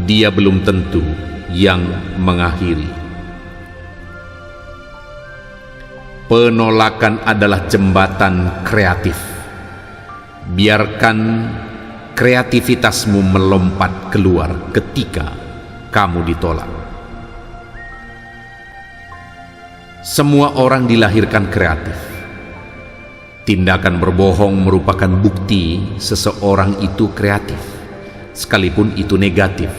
A: dia belum tentu yang mengakhiri. Penolakan adalah jembatan kreatif. Biarkan kreativitasmu melompat keluar ketika kamu ditolak. Semua orang dilahirkan kreatif. Tindakan berbohong merupakan bukti seseorang itu kreatif, sekalipun itu negatif.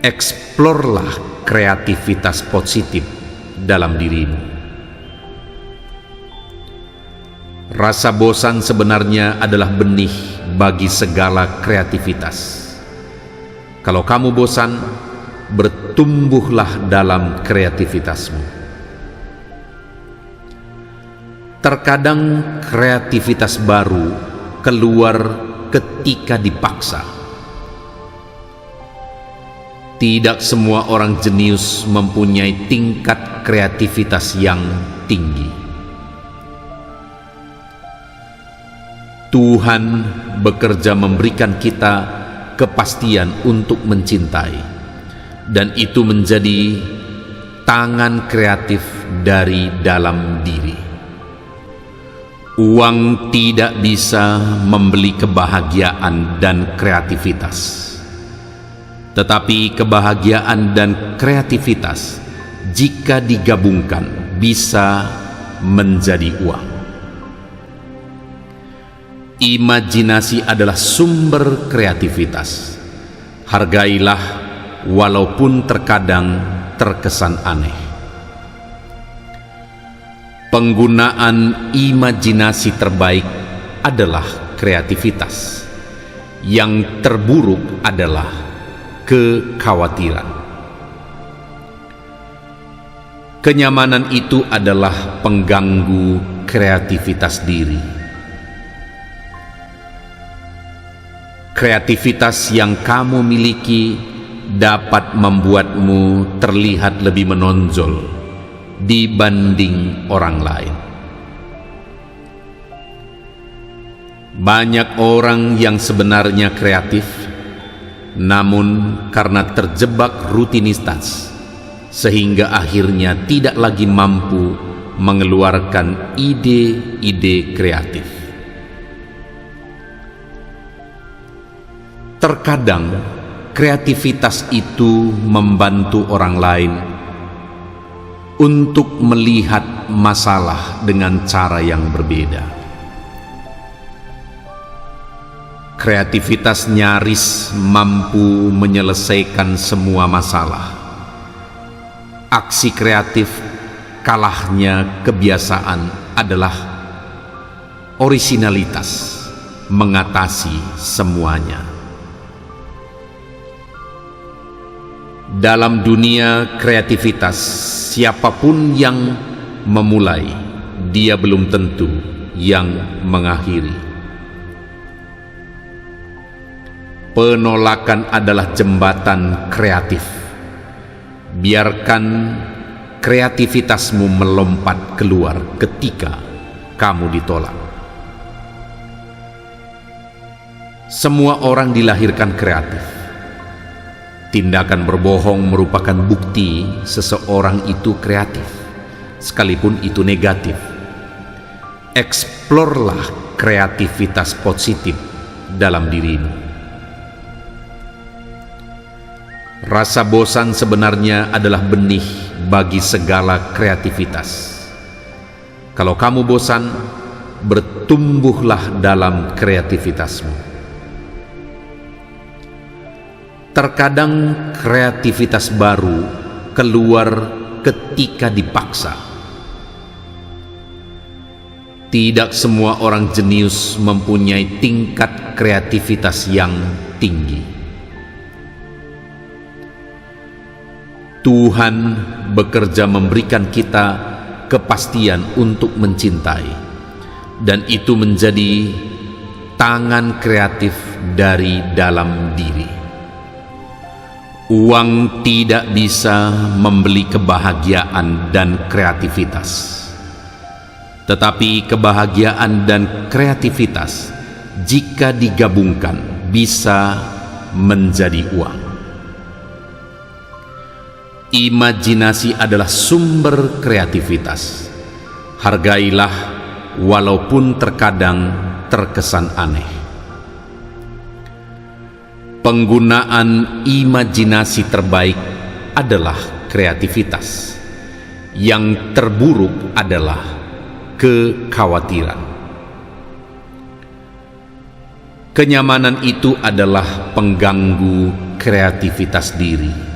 A: Eksplorlah kreativitas positif dalam dirimu. Rasa bosan sebenarnya adalah benih bagi segala kreativitas. Kalau kamu bosan, bertumbuhlah dalam kreativitasmu. Terkadang kreativitas baru keluar ketika dipaksa. Tidak semua orang jenius mempunyai tingkat kreativitas yang tinggi. Tuhan bekerja memberikan kita kepastian untuk mencintai, dan itu menjadi tangan kreatif dari dalam diri. Uang tidak bisa membeli kebahagiaan dan kreativitas. Tetapi kebahagiaan dan kreativitas jika digabungkan bisa menjadi uang. Imajinasi adalah sumber kreativitas. Hargailah walaupun terkadang terkesan aneh. Penggunaan imajinasi terbaik adalah kreativitas. Yang terburuk adalah kekhawatiran. Kenyamanan itu adalah pengganggu kreativitas diri. Kreativitas yang kamu miliki dapat membuatmu terlihat lebih menonjol dibanding orang lain. Banyak orang yang sebenarnya kreatif, namun karena terjebak rutinitas, sehingga akhirnya tidak lagi mampu mengeluarkan ide-ide kreatif. Terkadang kreativitas itu membantu orang lain untuk melihat masalah dengan cara yang berbeda. Kreativitas nyaris mampu menyelesaikan semua masalah. Aksi kreatif kalahnya kebiasaan adalah orisinalitas mengatasi semuanya. Dalam dunia kreativitas, siapapun yang memulai, dia belum tentu yang mengakhiri. Penolakan adalah jembatan kreatif. Biarkan kreativitasmu melompat keluar ketika kamu ditolak. Semua orang dilahirkan kreatif. Tindakan berbohong merupakan bukti seseorang itu kreatif, sekalipun itu negatif. Eksplorlah kreativitas positif dalam dirimu. Rasa bosan sebenarnya adalah benih bagi segala kreativitas. Kalau kamu bosan, bertumbuhlah dalam kreativitasmu. Terkadang kreativitas baru keluar ketika dipaksa. Tidak semua orang jenius mempunyai tingkat kreativitas yang tinggi. Tuhan bekerja memberikan kita kepastian untuk mencintai, dan itu menjadi tangan kreatif dari dalam diri. Uang tidak bisa membeli kebahagiaan dan kreativitas, tetapi kebahagiaan dan kreativitas jika digabungkan bisa menjadi uang. Imajinasi adalah sumber kreativitas. Hargailah walaupun terkadang terkesan aneh. Penggunaan imajinasi terbaik adalah kreativitas. Yang terburuk adalah kekhawatiran. Kenyamanan itu adalah pengganggu kreativitas diri.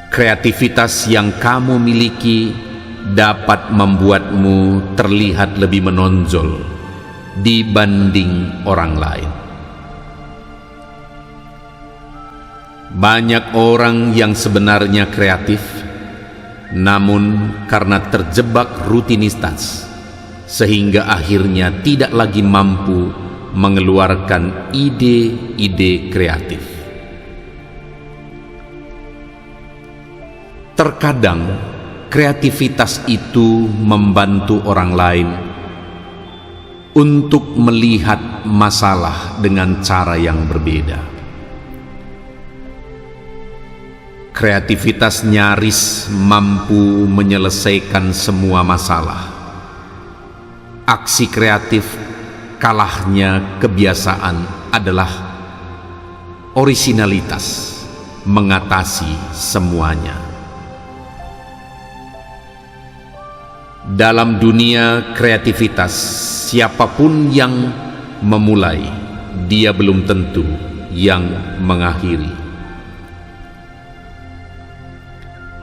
A: Kreativitas yang kamu miliki dapat membuatmu terlihat lebih menonjol dibanding orang lain. Banyak orang yang sebenarnya kreatif, namun karena terjebak rutinitas, sehingga akhirnya tidak lagi mampu mengeluarkan ide-ide kreatif. Terkadang kreativitas itu membantu orang lain untuk melihat masalah dengan cara yang berbeda. Kreativitas nyaris mampu menyelesaikan semua masalah. Aksi kreatif kalahnya kebiasaan adalah orisinalitas mengatasi semuanya. Dalam dunia kreativitas, siapapun yang memulai, dia belum tentu yang mengakhiri.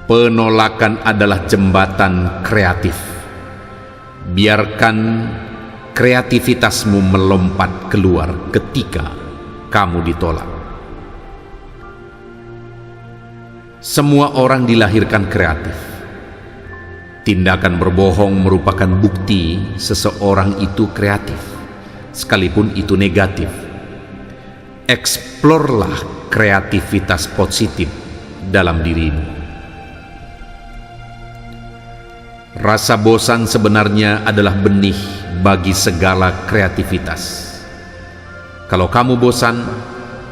A: Penolakan adalah jembatan kreatif. Biarkan kreativitasmu melompat keluar ketika kamu ditolak. Semua orang dilahirkan kreatif. Tindakan berbohong merupakan bukti seseorang itu kreatif, sekalipun itu negatif. Eksplorlah kreativitas positif dalam dirimu. Rasa bosan sebenarnya adalah benih bagi segala kreativitas. Kalau kamu bosan,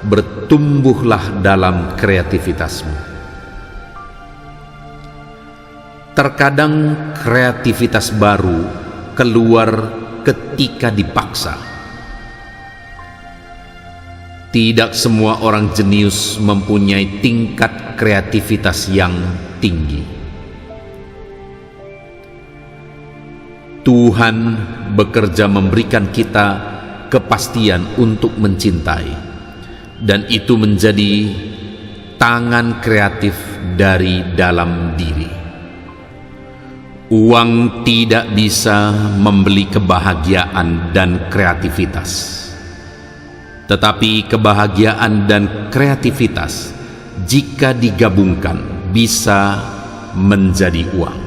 A: bertumbuhlah dalam kreativitasmu. Terkadang kreativitas baru keluar ketika dipaksa. Tidak semua orang jenius mempunyai tingkat kreativitas yang tinggi. Tuhan bekerja memberikan kita kepastian untuk mencintai, dan itu menjadi tangan kreatif dari dalam diri. Uang tidak bisa membeli kebahagiaan dan kreativitas. Tetapi kebahagiaan dan kreativitas jika digabungkan bisa menjadi uang.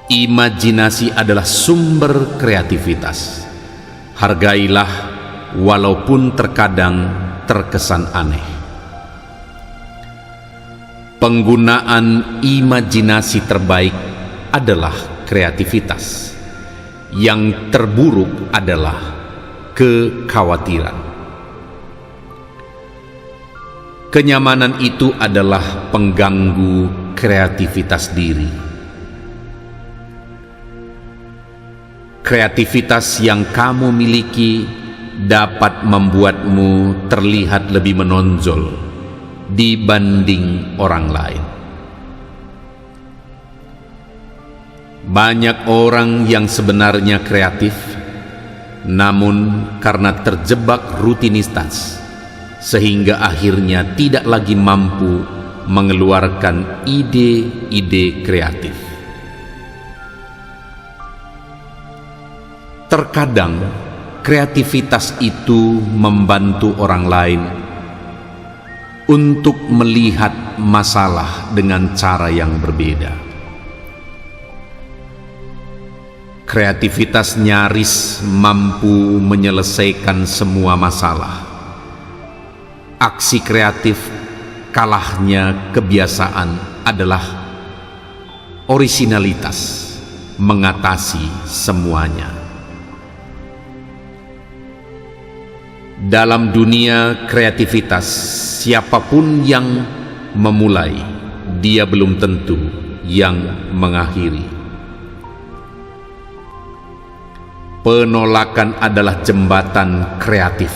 A: Imajinasi adalah sumber kreativitas. Hargailah walaupun terkadang terkesan aneh. Penggunaan imajinasi terbaik adalah kreativitas. Yang terburuk adalah kekhawatiran. Kenyamanan itu adalah pengganggu kreativitas diri. Kreativitas yang kamu miliki dapat membuatmu terlihat lebih menonjol dibanding orang lain. Banyak orang yang sebenarnya kreatif, namun karena terjebak rutinitas, sehingga akhirnya tidak lagi mampu mengeluarkan ide-ide kreatif. Terkadang kreativitas itu membantu orang lain untuk melihat masalah dengan cara yang berbeda. Kreativitas nyaris mampu menyelesaikan semua masalah. Aksi kreatif kalahnya kebiasaan adalah orisinalitas mengatasi semuanya. Dalam dunia kreativitas, siapapun yang memulai, dia belum tentu yang mengakhiri. Penolakan adalah jembatan kreatif.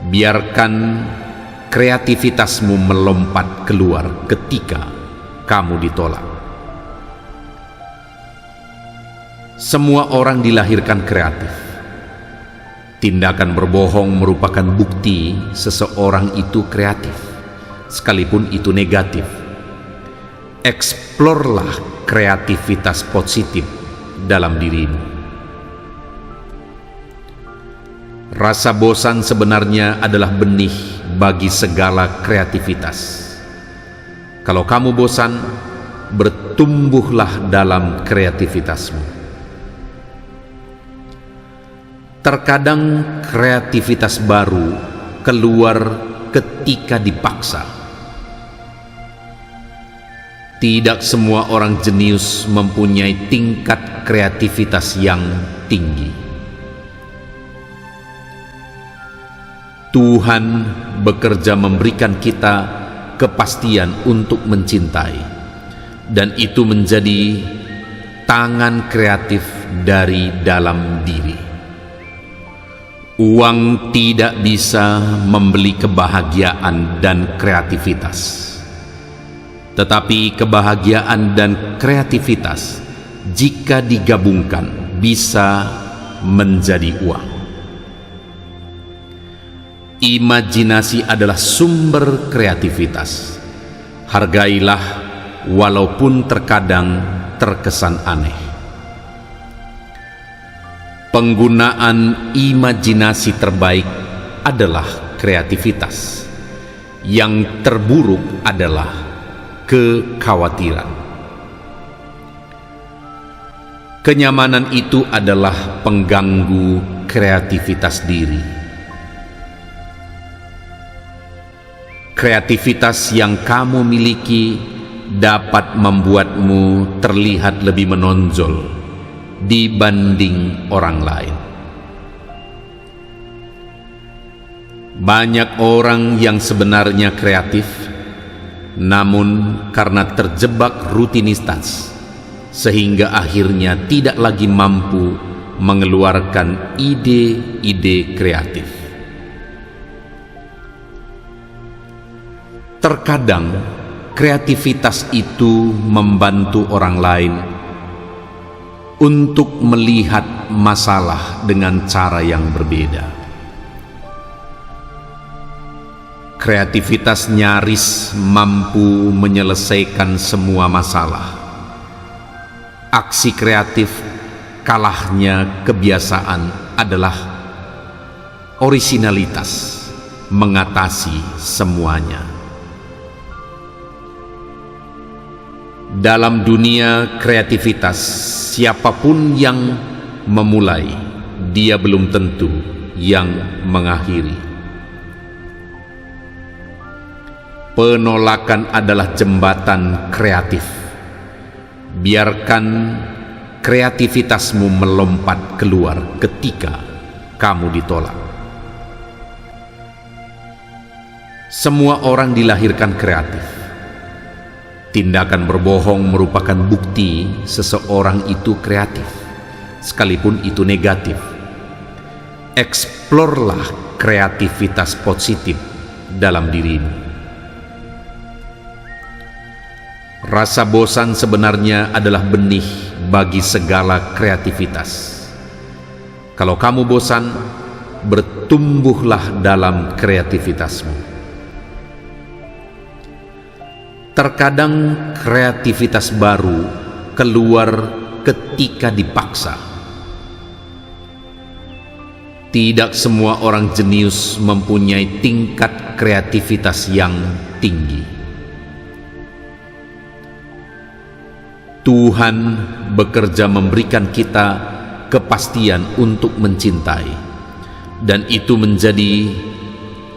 A: Biarkan kreativitasmu melompat keluar ketika kamu ditolak. Semua orang dilahirkan kreatif. Tindakan berbohong merupakan bukti seseorang itu kreatif, sekalipun itu negatif. Eksplorlah kreativitas positif dalam dirimu. Rasa bosan sebenarnya adalah benih bagi segala kreativitas. Kalau kamu bosan, bertumbuhlah dalam kreativitasmu. Terkadang kreativitas baru keluar ketika dipaksa. Tidak semua orang jenius mempunyai tingkat kreativitas yang tinggi. Tuhan bekerja memberikan kita kepastian untuk mencintai, dan itu menjadi tangan kreatif dari dalam diri. Uang tidak bisa membeli kebahagiaan dan kreativitas. Tetapi kebahagiaan dan kreativitas jika digabungkan bisa menjadi uang. Imajinasi adalah sumber kreativitas. Hargailah walaupun terkadang terkesan aneh. Penggunaan imajinasi terbaik adalah kreativitas. Yang terburuk adalah kekhawatiran. Kenyamanan itu adalah pengganggu kreativitas diri. Kreativitas yang kamu miliki dapat membuatmu terlihat lebih menonjol dibanding orang lain. Banyak orang yang sebenarnya kreatif, namun karena terjebak rutinitas, sehingga akhirnya tidak lagi mampu mengeluarkan ide-ide kreatif. Terkadang kreativitas itu membantu orang lain untuk melihat masalah dengan cara yang berbeda. Kreativitas nyaris mampu menyelesaikan semua masalah. Aksi kreatif kalahnya kebiasaan adalah orisinalitas mengatasi semuanya. Dalam dunia kreativitas, siapapun yang memulai, dia belum tentu yang mengakhiri. Penolakan adalah jembatan kreatif. Biarkan kreativitasmu melompat keluar ketika kamu ditolak. Semua orang dilahirkan kreatif. Tindakan berbohong merupakan bukti seseorang itu kreatif, sekalipun itu negatif. Eksplorlah kreativitas positif dalam dirimu. Rasa bosan sebenarnya adalah benih bagi segala kreativitas. Kalau kamu bosan, bertumbuhlah dalam kreativitasmu. Terkadang kreativitas baru keluar ketika dipaksa. Tidak semua orang jenius mempunyai tingkat kreativitas yang tinggi. Tuhan bekerja memberikan kita kepastian untuk mencintai, dan itu menjadi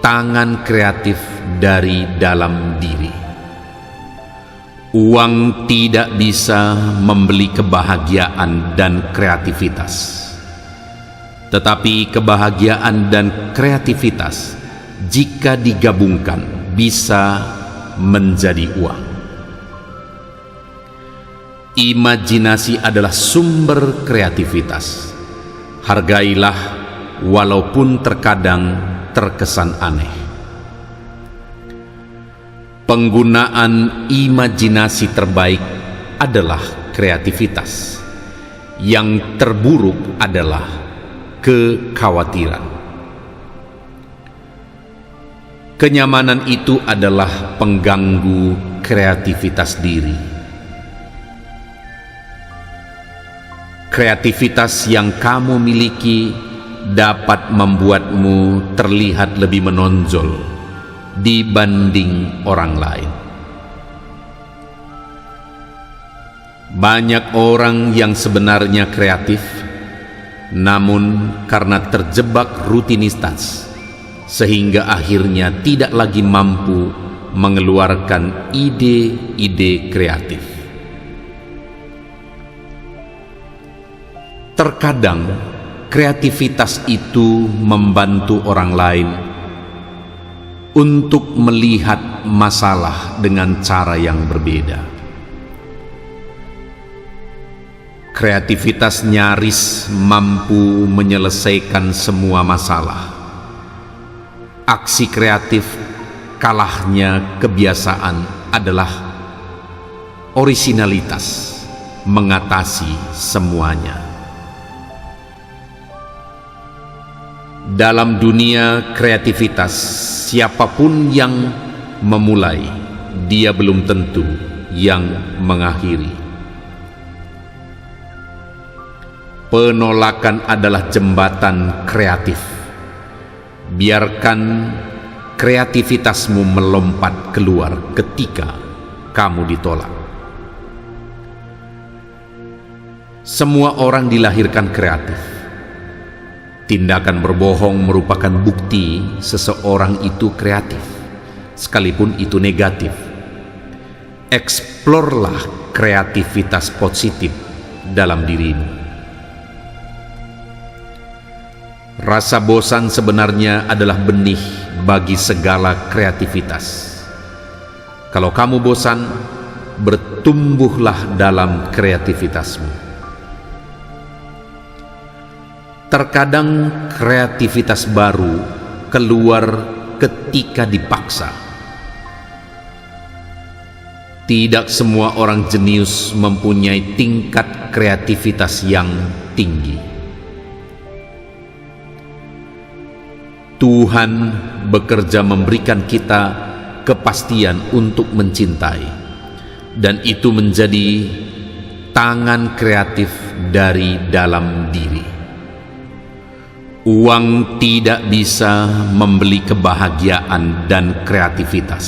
A: tangan kreatif dari dalam diri. Uang tidak bisa membeli kebahagiaan dan kreativitas, tetapi kebahagiaan dan kreativitas jika digabungkan bisa menjadi uang. Imajinasi adalah sumber kreativitas. Hargailah walaupun terkadang terkesan aneh. Penggunaan imajinasi terbaik adalah kreativitas. Yang terburuk adalah kekhawatiran. Kenyamanan itu adalah pengganggu kreativitas diri. Kreativitas yang kamu miliki dapat membuatmu terlihat lebih menonjol dibanding orang lain. Banyak orang yang sebenarnya kreatif, namun karena terjebak rutinitas, sehingga akhirnya tidak lagi mampu mengeluarkan ide-ide kreatif. Terkadang kreativitas itu membantu orang lain untuk melihat masalah dengan cara yang berbeda. Kreativitas nyaris mampu menyelesaikan semua masalah. Aksi kreatif kalahnya kebiasaan adalah orisinalitas mengatasi semuanya. Dalam dunia kreativitas, siapapun yang memulai, dia belum tentu yang mengakhiri. Penolakan adalah jembatan kreatif. Biarkan kreativitasmu melompat keluar ketika kamu ditolak. Semua orang dilahirkan kreatif. Tindakan berbohong merupakan bukti seseorang itu kreatif, sekalipun itu negatif. Eksplorlah kreativitas positif dalam dirimu. Rasa bosan sebenarnya adalah benih bagi segala kreativitas. Kalau kamu bosan, bertumbuhlah dalam kreativitasmu. Terkadang kreativitas baru keluar ketika dipaksa. Tidak semua orang jenius mempunyai tingkat kreativitas yang tinggi. Tuhan bekerja memberikan kita kepastian untuk mencintai, dan itu menjadi tangan kreatif dari dalam diri. Uang tidak bisa membeli kebahagiaan dan kreativitas,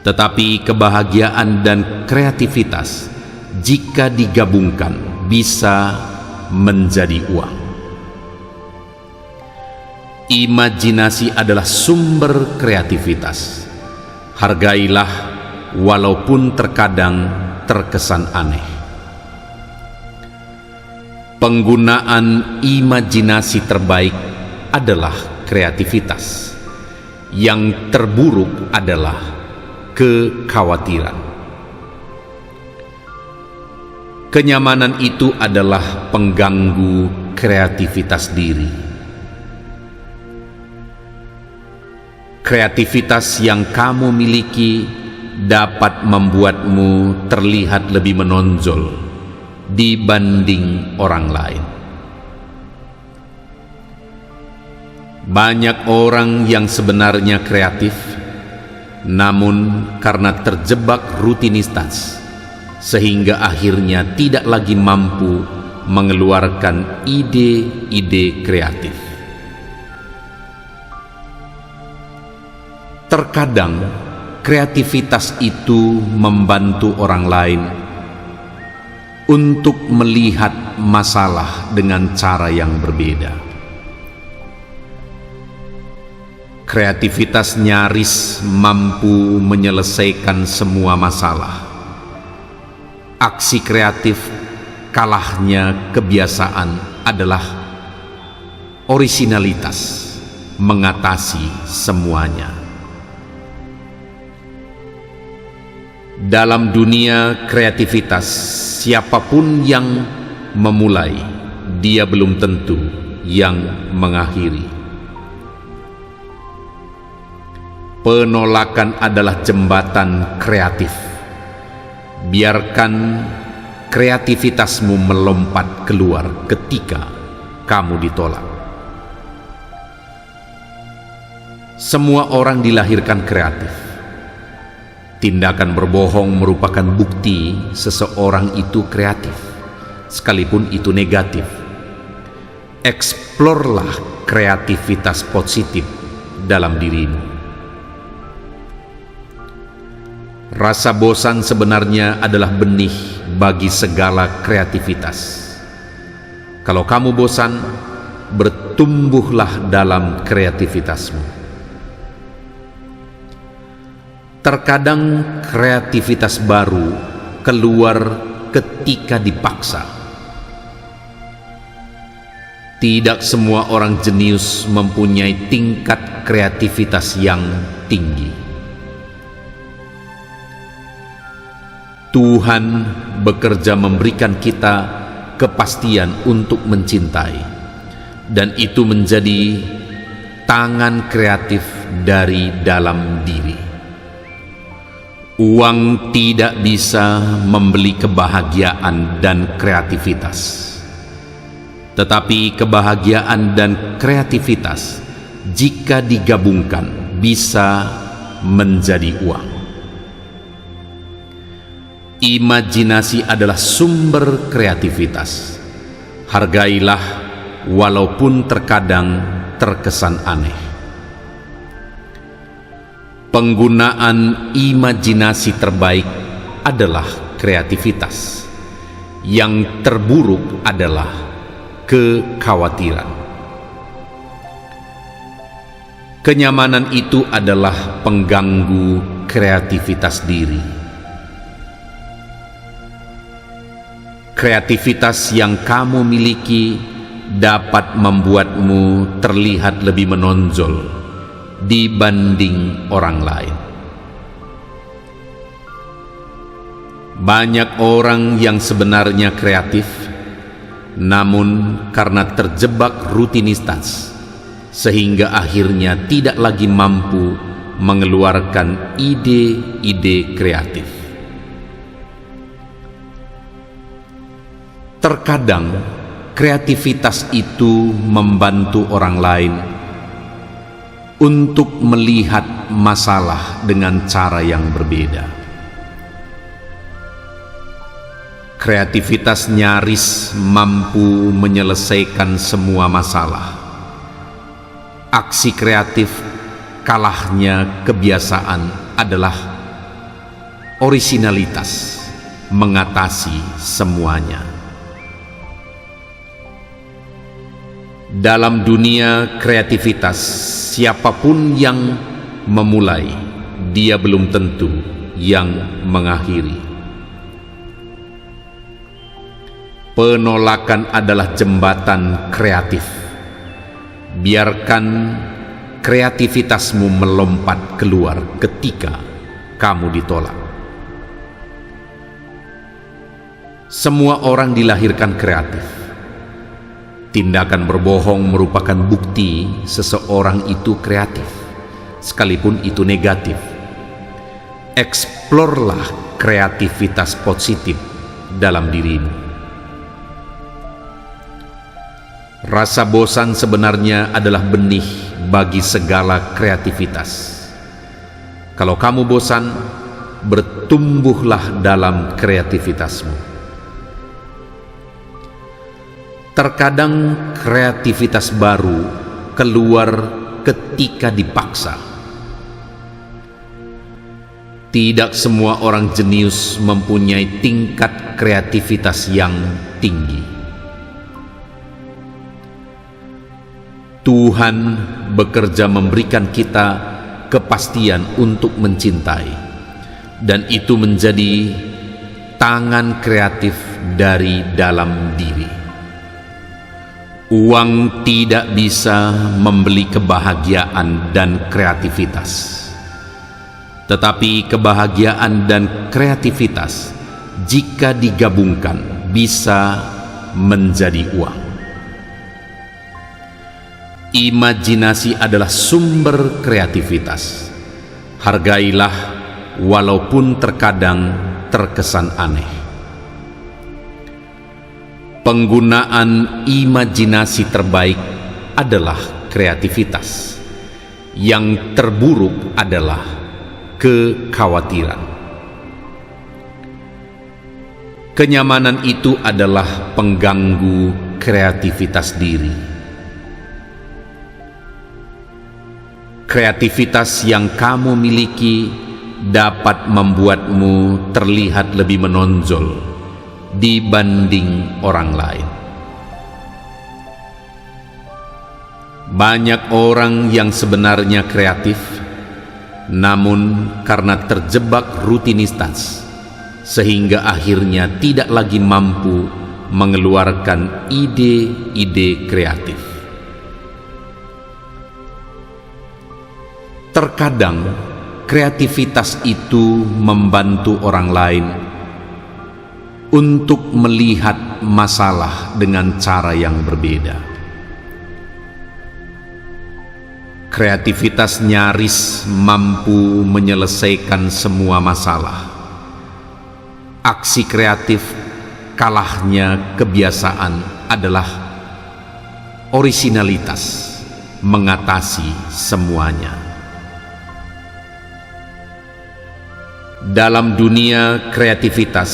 A: tetapi kebahagiaan dan kreativitas jika digabungkan bisa menjadi uang. Imajinasi adalah sumber kreativitas. Hargailah walaupun terkadang terkesan aneh. Penggunaan imajinasi terbaik adalah kreativitas. Yang terburuk adalah kekhawatiran. Kenyamanan itu adalah pengganggu kreativitas diri. Kreativitas yang kamu miliki dapat membuatmu terlihat lebih menonjol dibanding orang lain. Banyak orang yang sebenarnya kreatif, namun karena terjebak rutinitas, sehingga akhirnya tidak lagi mampu mengeluarkan ide-ide kreatif. Terkadang kreativitas itu membantu orang lain untuk melihat masalah dengan cara yang berbeda. Kreativitas nyaris mampu menyelesaikan semua masalah. Aksi kreatif kalahnya kebiasaan adalah orisinalitas mengatasi semuanya. Dalam dunia kreativitas, siapapun yang memulai, dia belum tentu yang mengakhiri. Penolakan adalah jembatan kreatif. Biarkan kreativitasmu melompat keluar ketika kamu ditolak. Semua orang dilahirkan kreatif. Tindakan berbohong merupakan bukti seseorang itu kreatif, sekalipun itu negatif. Eksplorlah kreativitas positif dalam dirimu. Rasa bosan sebenarnya adalah benih bagi segala kreativitas. Kalau kamu bosan, bertumbuhlah dalam kreativitasmu. Terkadang kreativitas baru keluar ketika dipaksa. Tidak semua orang jenius mempunyai tingkat kreativitas yang tinggi. Tuhan bekerja memberikan kita kepastian untuk mencintai, dan itu menjadi tangan kreatif dari dalam diri. Uang tidak bisa membeli kebahagiaan dan kreativitas, tetapi kebahagiaan dan kreativitas jika digabungkan bisa menjadi uang. Imajinasi adalah sumber kreativitas. Hargailah walaupun terkadang terkesan aneh. Penggunaan imajinasi terbaik adalah kreativitas. Yang terburuk adalah kekhawatiran. Kenyamanan itu adalah pengganggu kreativitas diri. Kreativitas yang kamu miliki dapat membuatmu terlihat lebih menonjol dibanding orang lain. Banyak orang yang sebenarnya kreatif, namun karena terjebak rutinitas, sehingga akhirnya tidak lagi mampu mengeluarkan ide-ide kreatif. Terkadang kreativitas itu membantu orang lain untuk melihat masalah dengan cara yang berbeda. Kreativitas nyaris mampu menyelesaikan semua masalah. Aksi kreatif kalahnya kebiasaan adalah orisinalitas mengatasi semuanya. Dalam dunia kreativitas, siapapun yang memulai, dia belum tentu yang mengakhiri. Penolakan adalah jembatan kreatif. Biarkan kreativitasmu melompat keluar ketika kamu ditolak. Semua orang dilahirkan kreatif. Tindakan berbohong merupakan bukti seseorang itu kreatif, sekalipun itu negatif. Eksplorlah kreativitas positif dalam dirimu. Rasa bosan sebenarnya adalah benih bagi segala kreativitas. Kalau kamu bosan, bertumbuhlah dalam kreativitasmu. Terkadang kreativitas baru keluar ketika dipaksa. Tidak semua orang jenius mempunyai tingkat kreativitas yang tinggi. Tuhan bekerja memberikan kita kepastian untuk mencintai, dan itu menjadi tangan kreatif dari dalam diri. Uang tidak bisa membeli kebahagiaan dan kreativitas. Tetapi kebahagiaan dan kreativitas jika digabungkan bisa menjadi uang. Imajinasi adalah sumber kreativitas. Hargailah walaupun terkadang terkesan aneh. Penggunaan imajinasi terbaik adalah kreativitas. Yang terburuk adalah kekhawatiran. Kenyamanan itu adalah pengganggu kreativitas diri. Kreativitas yang kamu miliki dapat membuatmu terlihat lebih menonjol dibanding orang lain. Banyak orang yang sebenarnya kreatif, namun karena terjebak rutinitas, sehingga akhirnya tidak lagi mampu mengeluarkan ide-ide kreatif. Terkadang kreativitas itu membantu orang lain untuk melihat masalah dengan cara yang berbeda. Kreativitas nyaris mampu menyelesaikan semua masalah. Aksi kreatif kalahnya kebiasaan adalah orisinalitas mengatasi semuanya. Dalam dunia kreativitas,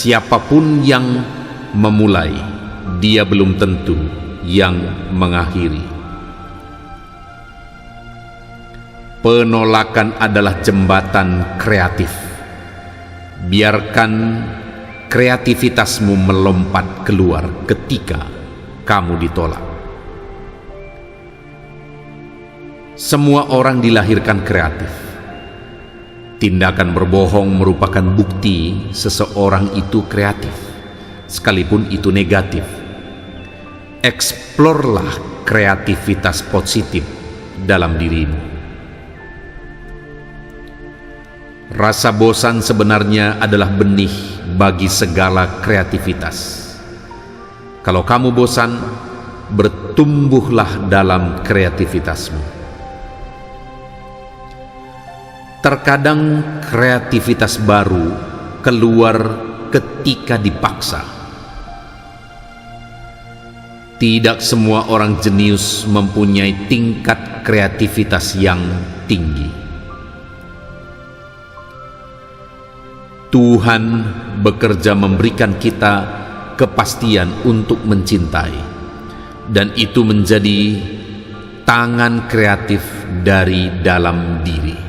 A: siapapun yang memulai, dia belum tentu yang mengakhiri. Penolakan adalah jembatan kreatif. Biarkan kreativitasmu melompat keluar ketika kamu ditolak. Semua orang dilahirkan kreatif. Tindakan berbohong merupakan bukti seseorang itu kreatif, sekalipun itu negatif. Eksplorlah kreativitas positif dalam dirimu. Rasa bosan sebenarnya adalah benih bagi segala kreativitas. Kalau kamu bosan, bertumbuhlah dalam kreativitasmu. Terkadang kreativitas baru keluar ketika dipaksa. Tidak semua orang jenius mempunyai tingkat kreativitas yang tinggi. Tuhan bekerja memberikan kita kepastian untuk mencintai, dan itu menjadi tangan kreatif dari dalam diri.